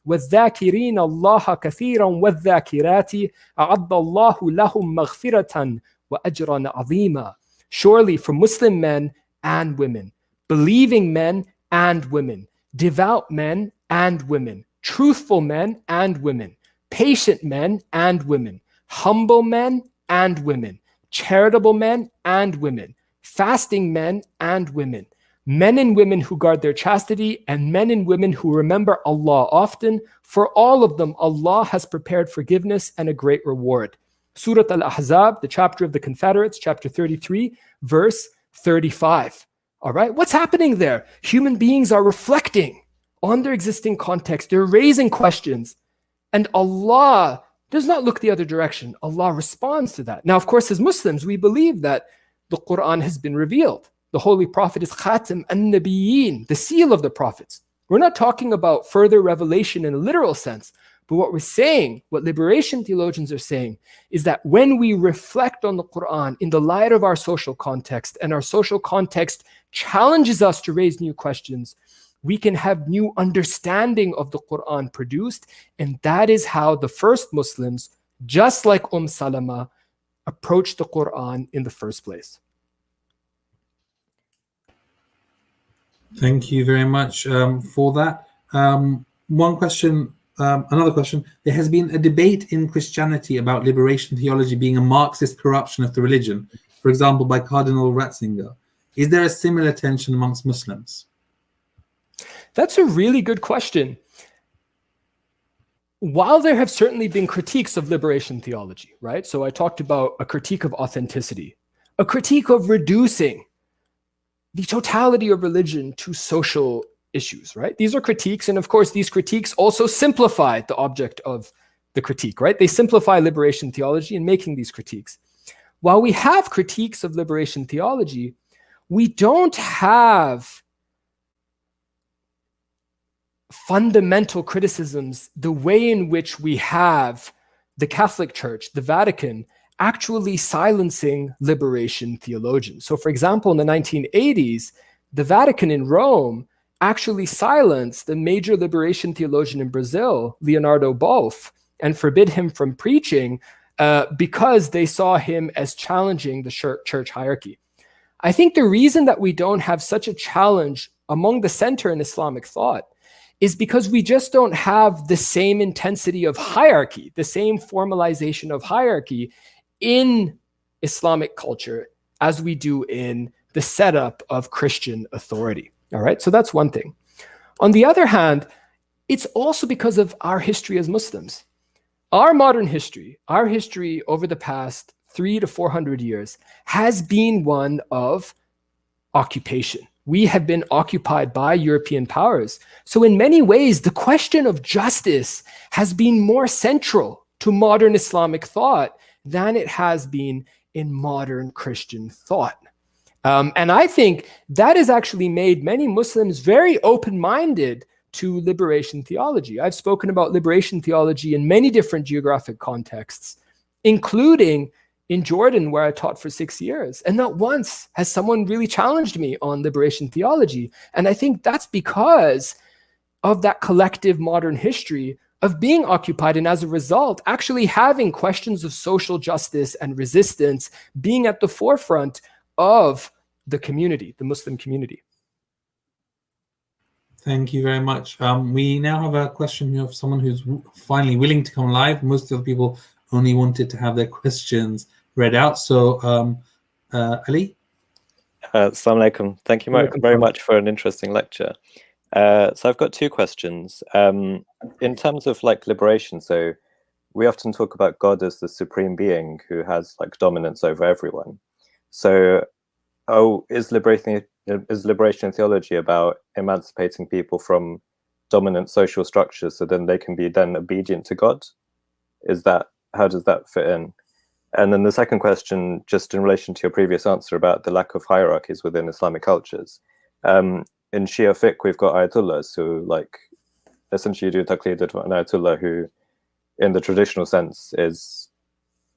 والذاكرين الله كثيرا والذاكرات أعد الله لهم مغفرة وأجرا عظيما. Surely for Muslim men and women, believing men and women, devout men and women, truthful men and women, patient men and women, humble men and women, charitable men and women, fasting men and women, men and women who guard their chastity, and men and women who remember Allah often. For all of them, Allah has prepared forgiveness and a great reward. Surah Al-Ahzab, the chapter of the Confederates, chapter 33, verse 35. All right, what's happening there? Human beings are reflecting on their existing context. They're raising questions, and Allah does not look the other direction. Allah responds to that. Now, of course, as Muslims, we believe that the Quran has been revealed. The Holy Prophet is Khatam an-Nabiyyin, the seal of the prophets. We're not talking about further revelation in a literal sense, but what we're saying, what liberation theologians are saying, is that when we reflect on the Quran in the light of our social context, and our social context challenges us to raise new questions, we can have new understanding of the Quran produced, and that is how the first Muslims, just like Salama, approached the Quran in the first place. Thank you very much for that. Another question. There has been a debate in Christianity about liberation theology being a Marxist corruption of the religion, for example, by Cardinal Ratzinger. Is there a similar tension amongst Muslims? That's a really good question. While there have certainly been critiques of liberation theology, right? So I talked about a critique of authenticity, a critique of reducing the totality of religion to social issues, right? These are critiques, and of course, these critiques also simplify the object of the critique, right? They simplify liberation theology in making these critiques. While we have critiques of liberation theology, we don't have fundamental criticisms the way in which we have the Catholic Church, the Vatican, actually silencing liberation theologians. So for example, in the 1980s, the Vatican in Rome actually silenced the major liberation theologian in Brazil, Leonardo Boff, and forbid him from preaching because they saw him as challenging the church hierarchy. I think the reason that we don't have such a challenge among the center in Islamic thought is because we just don't have the same intensity of hierarchy, the same formalization of hierarchy in Islamic culture as we do in the setup of Christian authority. All right, so that's one thing. On the other hand, it's also because of our history as Muslims. our modern history, our history over the past 300 to 400 years has been one of occupation. We have been occupied by European powers. So in many ways, the question of justice has been more central to modern Islamic thought than it has been in modern Christian thought. And I think that has actually made many Muslims very open-minded to liberation theology. I've spoken about liberation theology in many different geographic contexts, including in Jordan, where I taught for 6 years. And not once has someone really challenged me on liberation theology. And I think that's because of that collective modern history of being occupied, and as a result, actually having questions of social justice and resistance being at the forefront of the community, the Muslim community. Thank you very much. We now have a question of someone who's finally willing to come live. Most of the people only wanted to have their questions read out. So, Ali? Assalamu alaikum. Thank you very much for an interesting lecture. So I've got two questions. In terms of like liberation, so we often talk about God as the supreme being who has like dominance over everyone. So, is liberation theology about emancipating people from dominant social structures so then they can be then obedient to God? How does that fit in? And then the second question, just in relation to your previous answer about the lack of hierarchies within Islamic cultures. In Shia fiqh, we've got ayatollahs who like essentially do taqlid of an ayatollah who, in the traditional sense, is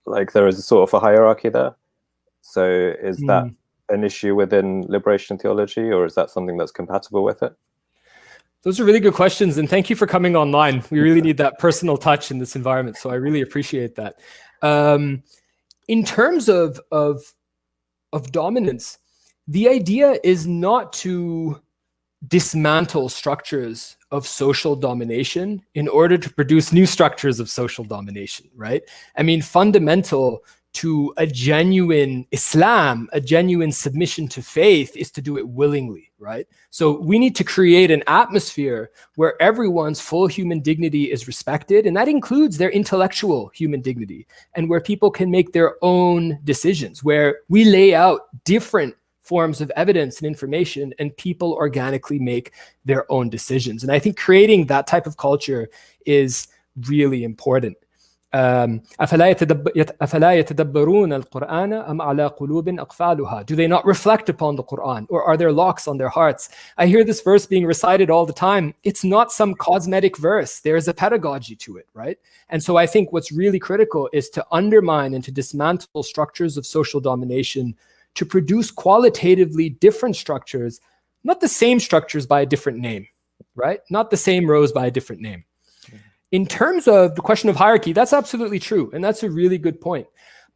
like there is a sort of a hierarchy there. So is that an issue within liberation theology, or is that something that's compatible with it? Those are really good questions, and thank you for coming online. We really need that personal touch in this environment, so I really appreciate that. In terms of dominance, the idea is not to dismantle structures of social domination in order to produce new structures of social domination, right? I mean, fundamental to a genuine Islam, a genuine submission to faith, is to do it willingly, right? So we need to create an atmosphere where everyone's full human dignity is respected, and that includes their intellectual human dignity, and where people can make their own decisions, where we lay out different forms of evidence and information, and people organically make their own decisions. And I think creating that type of culture is really important. أفلا يتدبرون القرآن أم على قلوب أقفالها? Do they not reflect upon the Quran, or are there locks on their hearts? I hear this verse being recited all the time. It's not some cosmetic verse. There is a pedagogy to it, right? And so I think what's really critical is to undermine and to dismantle structures of social domination to produce qualitatively different structures, not the same structures by a different name, right? Not the same rows by a different name. In terms of the question of hierarchy, that's absolutely true. And that's a really good point.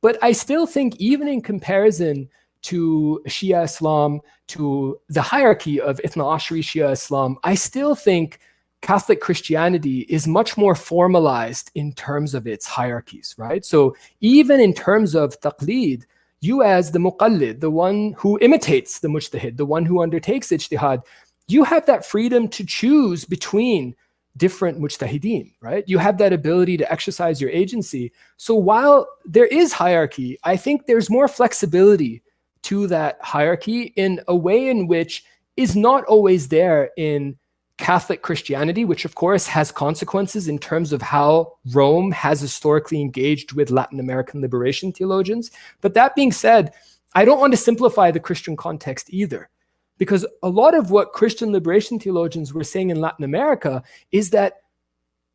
But I still think even in comparison to Shia Islam, to the hierarchy of Ithna Ashari Shia Islam, I still think Catholic Christianity is much more formalized in terms of its hierarchies, right? So even in terms of taqlid, you as the muqallid, the one who imitates the mujtahid, the one who undertakes ijtihad, you have that freedom to choose between different mujtahideen, right? You have that ability to exercise your agency. So while there is hierarchy, I think there's more flexibility to that hierarchy in a way in which is not always there in Catholic Christianity, which of course has consequences in terms of how Rome has historically engaged with Latin American liberation theologians. But that being said, I don't want to simplify the Christian context either. Because a lot of what Christian liberation theologians were saying in Latin America is that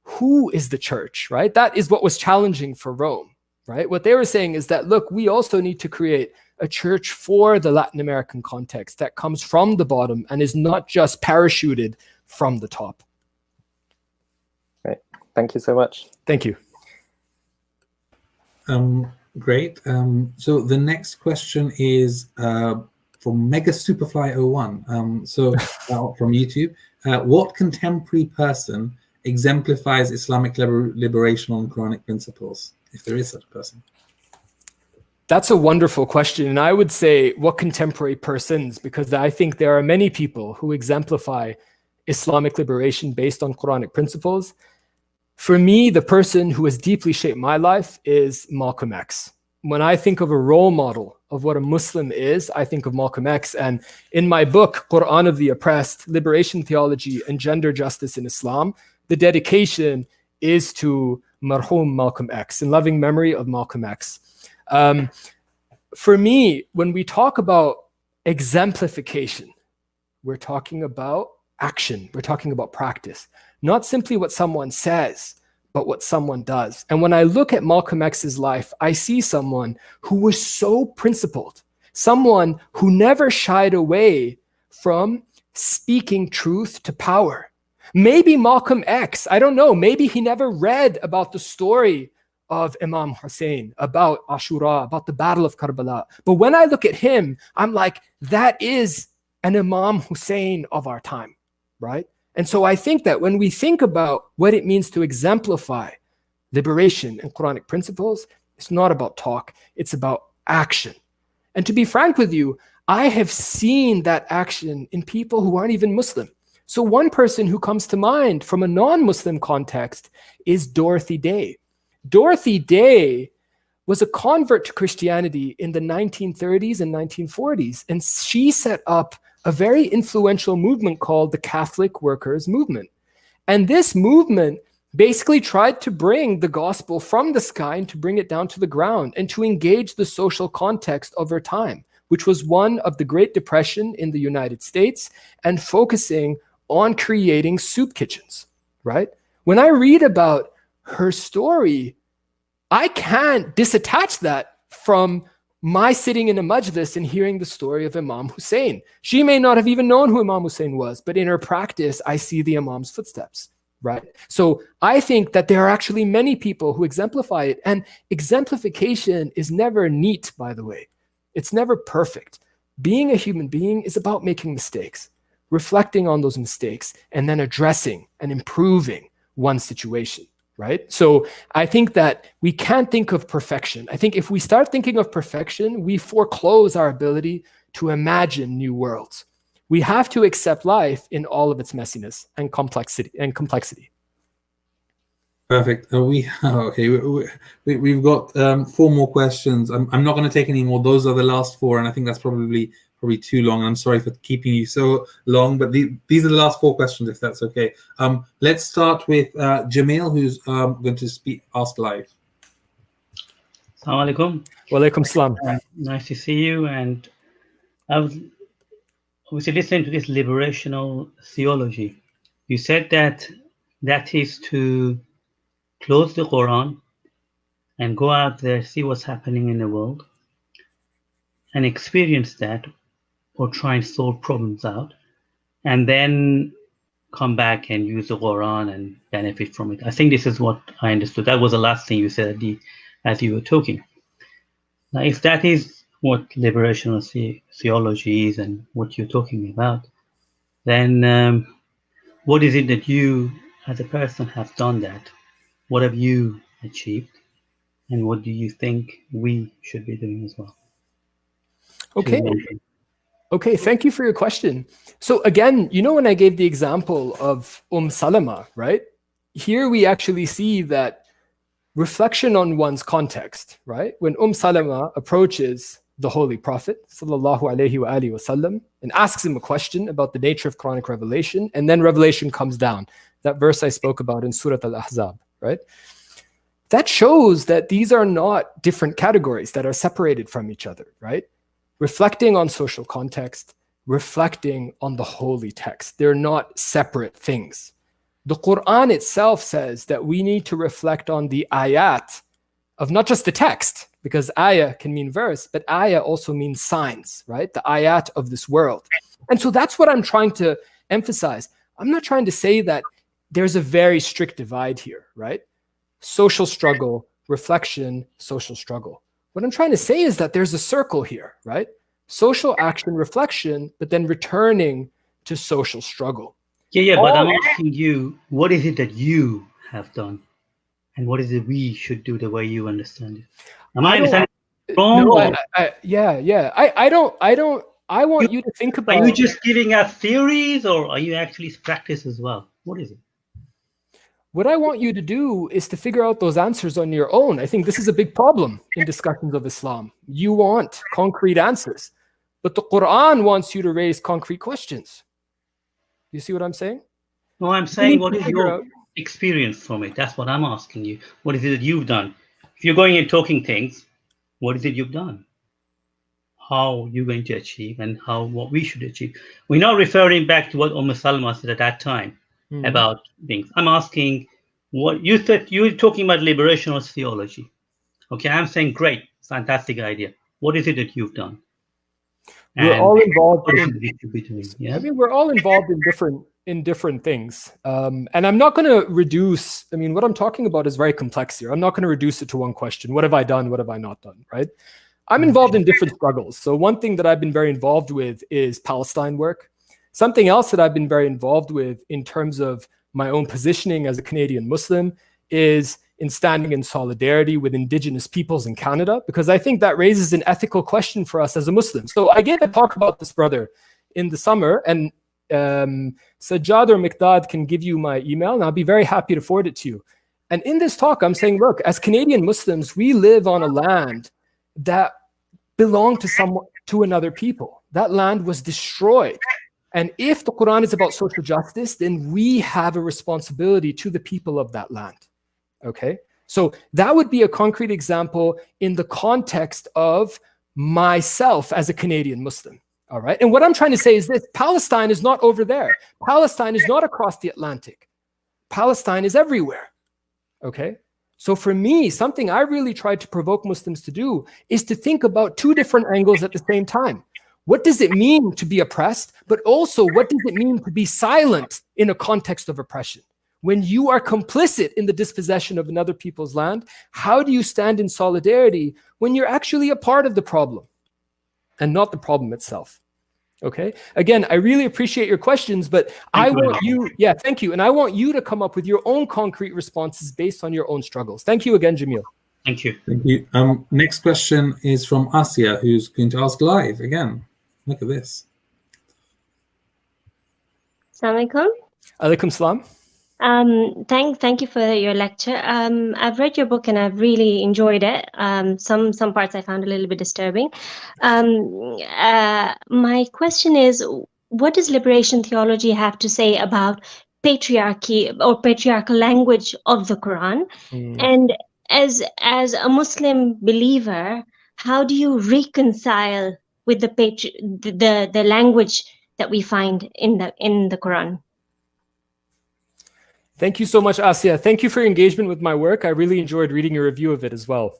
who is the church, right? That is what was challenging for Rome, right? What they were saying is that, look, we also need to create a church for the Latin American context that comes from the bottom and is not just parachuted from the top. Great. Thank you so much. Thank you. Great. So the next question is from Mega Superfly 01. From YouTube. What contemporary person exemplifies Islamic liberation on Quranic principles, if there is such a person? That's a wonderful question. And I would say what contemporary persons, because I think there are many people who exemplify Islamic liberation based on Quranic principles. For me, the person who has deeply shaped my life is Malcolm X. When I think of a role model of what a Muslim is, I think of Malcolm X. And in my book, Qur'an of the Oppressed, Liberation, Theology, and Gender Justice in Islam, the dedication is to Marhum Malcolm X, in loving memory of Malcolm X. For me, when we talk about exemplification, we're talking about action, we're talking about practice, not simply what someone says, but what someone does. And when I look at Malcolm X's life, I see someone who was so principled, someone who never shied away from speaking truth to power. Maybe Malcolm X, I don't know, maybe he never read about the story of Imam Hussein, about Ashura, about the Battle of Karbala. But when I look at him, I'm like, that is an Imam Hussein of our time, right? And so I think that when we think about what it means to exemplify liberation and Quranic principles, it's not about talk, it's about action. And to be frank with you, I have seen that action in people who aren't even Muslim. So one person who comes to mind from a non-Muslim context is Dorothy Day. Dorothy Day was a convert to Christianity in the 1930s and 1940s, and she set up a very influential movement called the Catholic Workers' Movement. And this movement basically tried to bring the gospel from the sky and to bring it down to the ground and to engage the social context of her time, which was one of the Great Depression in the United States and focusing on creating soup kitchens, right? When I read about her story, I can't disattach that from my sitting in a majlis and hearing the story of Imam Hussein. She may not have even known who Imam Hussein was, but in her practice, I see the Imam's footsteps, right? So I think that there are actually many people who exemplify it. And exemplification is never neat, by the way. It's never perfect. Being a human being is about making mistakes, reflecting on those mistakes, and then addressing and improving one situation, right? So I think that we can't think of perfection. I think if we start thinking of perfection, we foreclose our ability to imagine new worlds. We have to accept life in all of its messiness and complexity. Perfect. We've got 4 more questions. I'm not going to take any more. Those are the last 4, and I think that's probably too long. I'm sorry for keeping you so long, but these are the last 4 questions, if that's okay. Let's start with Jamil, who's going to ask live. Assalamu alaikum. Wa alaikum salam. Nice to see you. And I was obviously listening to this liberational theology. You said that is to close the Quran and go out there, see what's happening in the world, and experience that, or try and solve problems out, and then come back and use the Quran and benefit from it. I think this is what I understood. That was the last thing you said as you were talking. Now, if that is what liberational theology is and what you're talking about, then what is it that you, as a person, have done that? What have you achieved? And what do you think we should be doing as well? Okay, thank you for your question. So again, you know, when I gave the example of Salama, right? Here we actually see that reflection on one's context, right? When Salama approaches the Holy Prophet, sallallahu alaihi wasallam, and asks him a question about the nature of Quranic revelation, and then revelation comes down. That verse I spoke about in Surah Al-Ahzab, right? That shows that these are not different categories that are separated from each other, right? Reflecting on social context, reflecting on the holy text. They're not separate things. The Qur'an itself says that we need to reflect on the ayat of not just the text, because ayah can mean verse, but ayah also means signs, right? The ayat of this world. And so that's what I'm trying to emphasize. I'm not trying to say that there's a very strict divide here, right? Social struggle, reflection, social struggle. What I'm trying to say is that there's a circle here, right? Social action, reflection, but then returning to social struggle. Yeah, but I'm asking you, what is it that you have done? And what is it we should do the way you understand it? Am I understanding it wrong? No, I want you to think about... Are you just giving us theories, or are you actually practice as well? What is it? What I want you to do is to figure out those answers on your own. I think this is a big problem in discussions of Islam. You want concrete answers, but the Quran wants you to raise concrete questions. You see what I'm saying? No, I'm You saying, need what to is figure your out- experience from it? That's what I'm asking you. What is it that you've done? If you're going and talking things, what is it you've done? How you're going to achieve, and what we should achieve. We're not referring back to what Salma said at that time about things. I'm asking what you said. You were talking about liberational theology. Okay, I'm saying great, fantastic idea. What is it that you've done? We're And all involved what in. we should be doing? Yeah. I mean, we're all involved in different things, and I'm not going to reduce. I mean, what I'm talking about is very complex here. I'm not going to reduce it to one question: what have I done? What have I not done? Right? I'm involved in different struggles. So one thing that I've been very involved with is Palestine work. Something else that I've been very involved with in terms of my own positioning as a Canadian Muslim is in standing in solidarity with Indigenous peoples in Canada, because I think that raises an ethical question for us as a Muslim. So I gave a talk about this, brother, in the summer, and Sajjad or Miqdad can give you my email, and I'll be very happy to forward it to you. And in this talk, I'm saying, look, as Canadian Muslims, we live on a land that belonged to another people. That land was destroyed. And if the Quran is about social justice, then we have a responsibility to the people of that land. Okay? So that would be a concrete example in the context of myself as a Canadian Muslim. All right? And what I'm trying to say is this: Palestine is not over there. Palestine is not across the Atlantic. Palestine is everywhere. Okay? So for me, something I really tried to provoke Muslims to do is to think about two different angles at the same time. What does it mean to be oppressed? But also, what does it mean to be silent in a context of oppression? When you are complicit in the dispossession of another people's land, how do you stand in solidarity when you're actually a part of the problem and not the problem itself? Okay. Again, I really appreciate your questions, but I want you, thank you. And I want you to come up with your own concrete responses based on your own struggles. Thank you again, Jamil. Thank you. Thank you. Next question is from Asia, who's going to ask live again. Look at this. Assalamu alaikum. Alaikum salam. Thank you for your lecture. I've read your book and I've really enjoyed it. Some parts I found a little bit disturbing. My question is, what does liberation theology have to say about patriarchy or patriarchal language of the Quran? And as a Muslim believer, how do you reconcile with the language that we find in the Quran? Thank you so much, Asia. Thank you for your engagement with my work. I really enjoyed reading your review of it as well.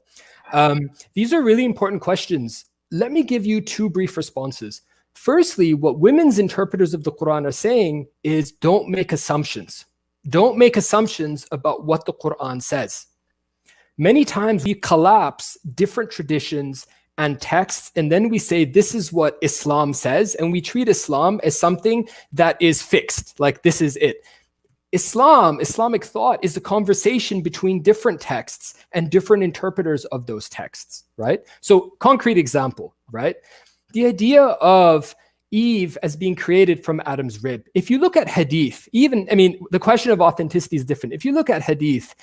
These are really important questions. Let me give you two brief responses. Firstly, what women's interpreters of the Quran are saying is don't make assumptions. Don't make assumptions about what the Quran says. Many times we collapse different traditions and texts, and then we say this is what Islam says, and we treat Islam as something that is fixed, like this is it. Islamic thought is a conversation between different texts and different interpreters of those texts, right? So concrete example, right? The idea of Eve as being created from Adam's rib. If you look at hadith, the question of authenticity is different. If you look at hadith,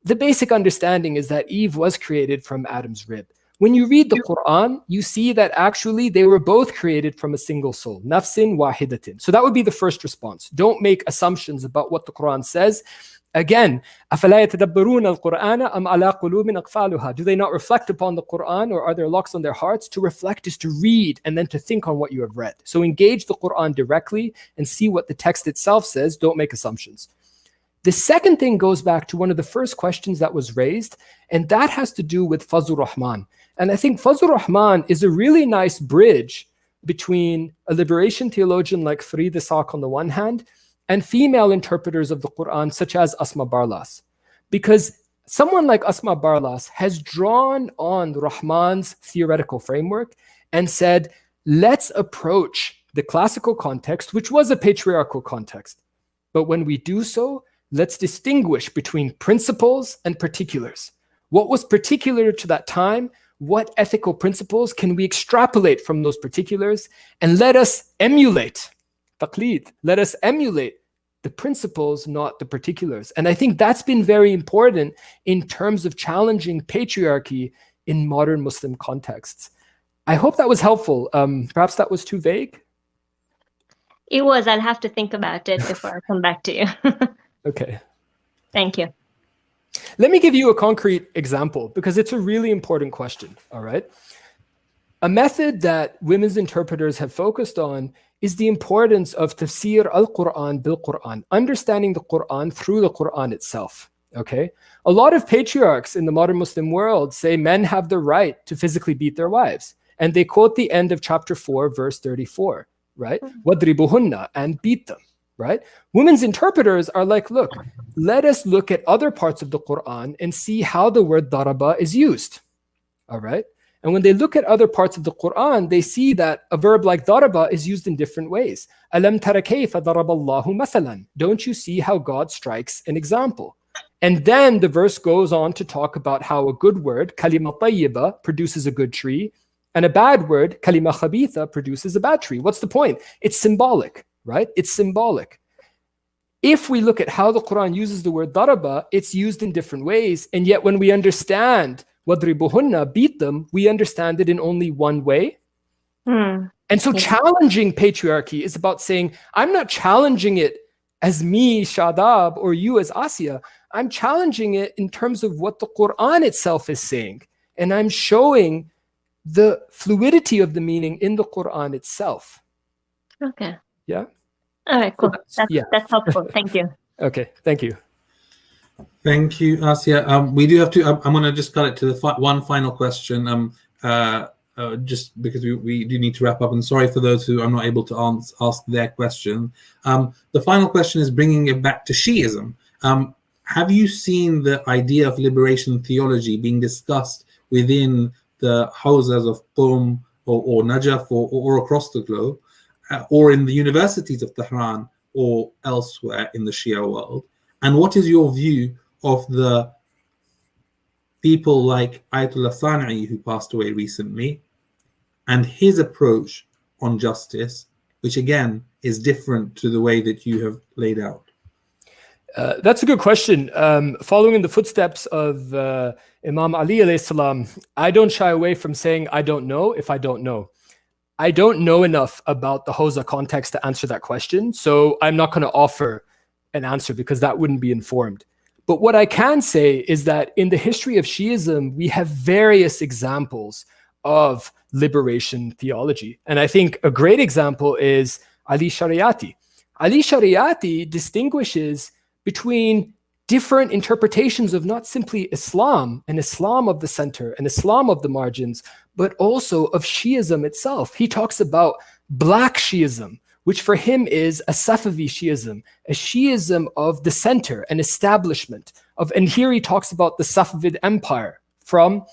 the basic understanding is that Eve was created from Adam's rib. When you read the Quran, you see that actually they were both created from a single soul, nafsin wahidatin. So that would be the first response. Don't make assumptions about what the Quran says. Again, أَفَلَا يَتَدَبَّرُونَ الْقُرْآنَ أَمْ عَلَىٰ قُلُوبٍ أَقْفَالُهَا? Do they not reflect upon the Quran, or are there locks on their hearts? To reflect is to read and then to think on what you have read. So engage the Quran directly and see what the text itself says. Don't make assumptions. The second thing goes back to one of the first questions that was raised, and that has to do with Fazlur Rahman. And I think Fazlur Rahman is a really nice bridge between a liberation theologian like Farid Ishaq on the one hand, and female interpreters of the Quran such as Asma Barlas. Because someone like Asma Barlas has drawn on Rahman's theoretical framework and said, let's approach the classical context, which was a patriarchal context. But when we do so, let's distinguish between principles and particulars. What was particular to that time? What ethical principles can we extrapolate from those particulars? And let us emulate, taqlid, let us emulate the principles, not the particulars. And I think that's been very important in terms of challenging patriarchy in modern Muslim contexts. I hope that was helpful. Perhaps that was too vague. It was. I'll have to think about it before I come back to you. Okay. Thank you. Let me give you a concrete example because it's a really important question, all right? A method that women's interpreters have focused on is the importance of tafsir al-Qur'an bil-Qur'an, understanding the Qur'an through the Qur'an itself, okay? A lot of patriarchs in the modern Muslim world say men have the right to physically beat their wives. And they quote the end of chapter 4, verse 34, right? وَضْرِبُهُنَّ, and beat them, right? Women's interpreters are like, look, let us look at other parts of the Qur'an and see how the word daraba is used, all right? And when they look at other parts of the Qur'an, they see that a verb like daraba is used in different ways. أَلَمْ تَرَ كَيْفَ ضَرَبَ اللَّهُ مَثَلًا. Don't you see how God strikes an example? And then the verse goes on to talk about how a good word, kalima tayyiba, produces a good tree, and a bad word, kalima khabitha, produces a bad tree. What's the point? It's symbolic, right? It's symbolic. If we look at how the Quran uses the word daraba, it's used in different ways. And yet when we understand wadribuhunna, beat them, we understand it in only one way. And so challenging patriarchy is about saying, I'm not challenging it as me, Shadaab, or you as Asiya. I'm challenging it in terms of what the Quran itself is saying. And I'm showing the fluidity of the meaning in the Quran itself. Okay. Yeah? All right, cool. That's helpful. Thank you. Okay, thank you. Thank you, Asiya. We do have to, I'm going to just cut it to the one final question, just because we do need to wrap up. And sorry for those who are not able to ask their question. The final question is bringing it back to Shiism. Have you seen the idea of liberation theology being discussed within the houses of Qom or Najaf or across the globe, or in the universities of Tehran or elsewhere in the Shia world? And what is your view of the people like Ayatollah Thana'i, who passed away recently, and his approach on justice, which again is different to the way that you have laid out? That's a good question. Following in the footsteps of Imam Ali alayhi salam, I don't shy away from saying I don't know if I don't know. I don't know enough about the Hawza context to answer that question, so I'm not going to offer an answer because that wouldn't be informed. But what I can say is that in the history of Shiism, we have various examples of liberation theology. And I think a great example is Ali Shariati. Ali Shariati distinguishes between different interpretations of not simply Islam, and Islam of the center, and Islam of the margins, but also of Shiism itself. He talks about black Shiism, which for him is a Safavi Shiism, a Shiism of the center, an establishment of, and here he talks about the Safavid Empire from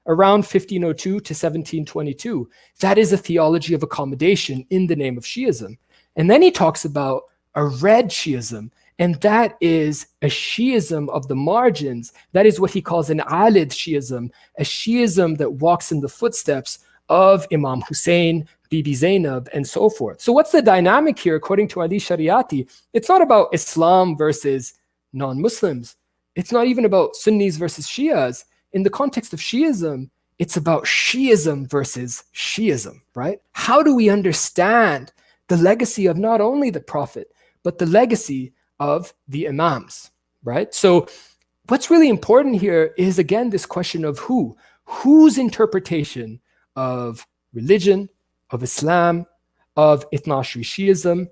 around 1502 to 1722. That is a theology of accommodation in the name of Shiism. And then he talks about a red Shiism, and that is a Shiism of the margins. That is what he calls an Alid Shiism, a Shiism that walks in the footsteps of Imam Hussein, Bibi Zainab, and so forth. So what's the dynamic here according to Ali Shariati? It's not about Islam versus non-Muslims. It's not even about Sunnis versus Shias. In the context of Shiism, it's about Shiism versus Shiism, right? How do we understand the legacy of not only the Prophet, but the legacy of the Imams, right? So what's really important here is, again, this question of whose interpretation of religion, of Islam, of Ithna Ashari Shiism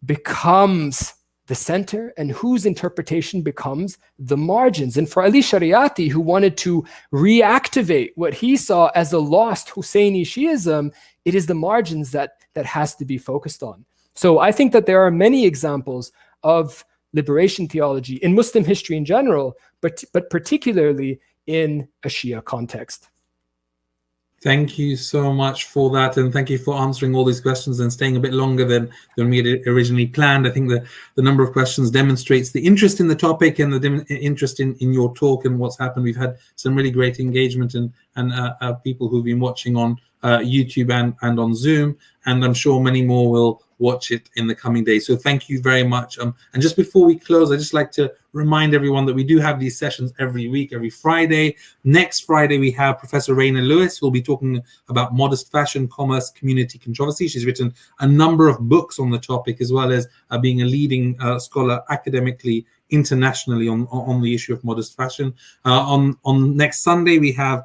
becomes the center, and whose interpretation becomes the margins. And for Ali Shariati, who wanted to reactivate what he saw as a lost Husseini Shiism, it is the margins that has to be focused on. So I think that there are many examples of liberation theology in Muslim history in general, but particularly in a Shia context. Thank you so much for that, and thank you for answering all these questions and staying a bit longer than we had originally planned. I think the number of questions demonstrates the interest in the topic and the interest in your talk and what's happened. We've had some really great engagement and people who've been watching on YouTube and on Zoom, and I'm sure many more watch it in the coming days. So thank you very much. And just before we close, I'd just like to remind everyone that we do have these sessions every week, every Friday. Next Friday, we have Professor Raina Lewis, who will be talking about modest fashion, commerce, community controversy. She's written a number of books on the topic, as well as being a leading scholar academically, internationally on the issue of modest fashion. On next Sunday, we have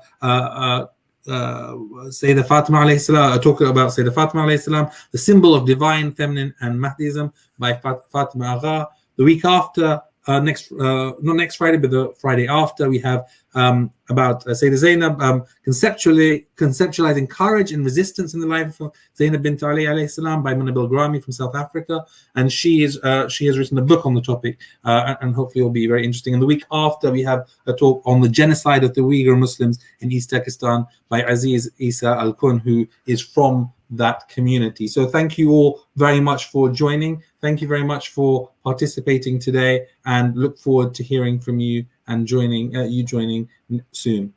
Sayyidah Fatima alayhi salam, talking about Sayyidah Fatima alayhi salam, the symbol of divine feminine and Mahdiism by Fatima Agha. The week after, not next Friday, but the Friday after, we have about Sayyidah Zainab conceptualizing courage and resistance in the life of Zainab bint Ali alayhi salam by Munabil Grami from South Africa, and she has written a book on the topic, and hopefully it will be very interesting. And the week after, we have a talk on the genocide of the Uyghur Muslims in East Turkestan by Aziz Isa Al-Kun, who is from that community. So thank you all very much for joining. Thank you very much for participating today, and look forward to hearing from you and joining soon.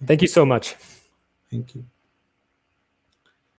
Thank you so much. Thank you.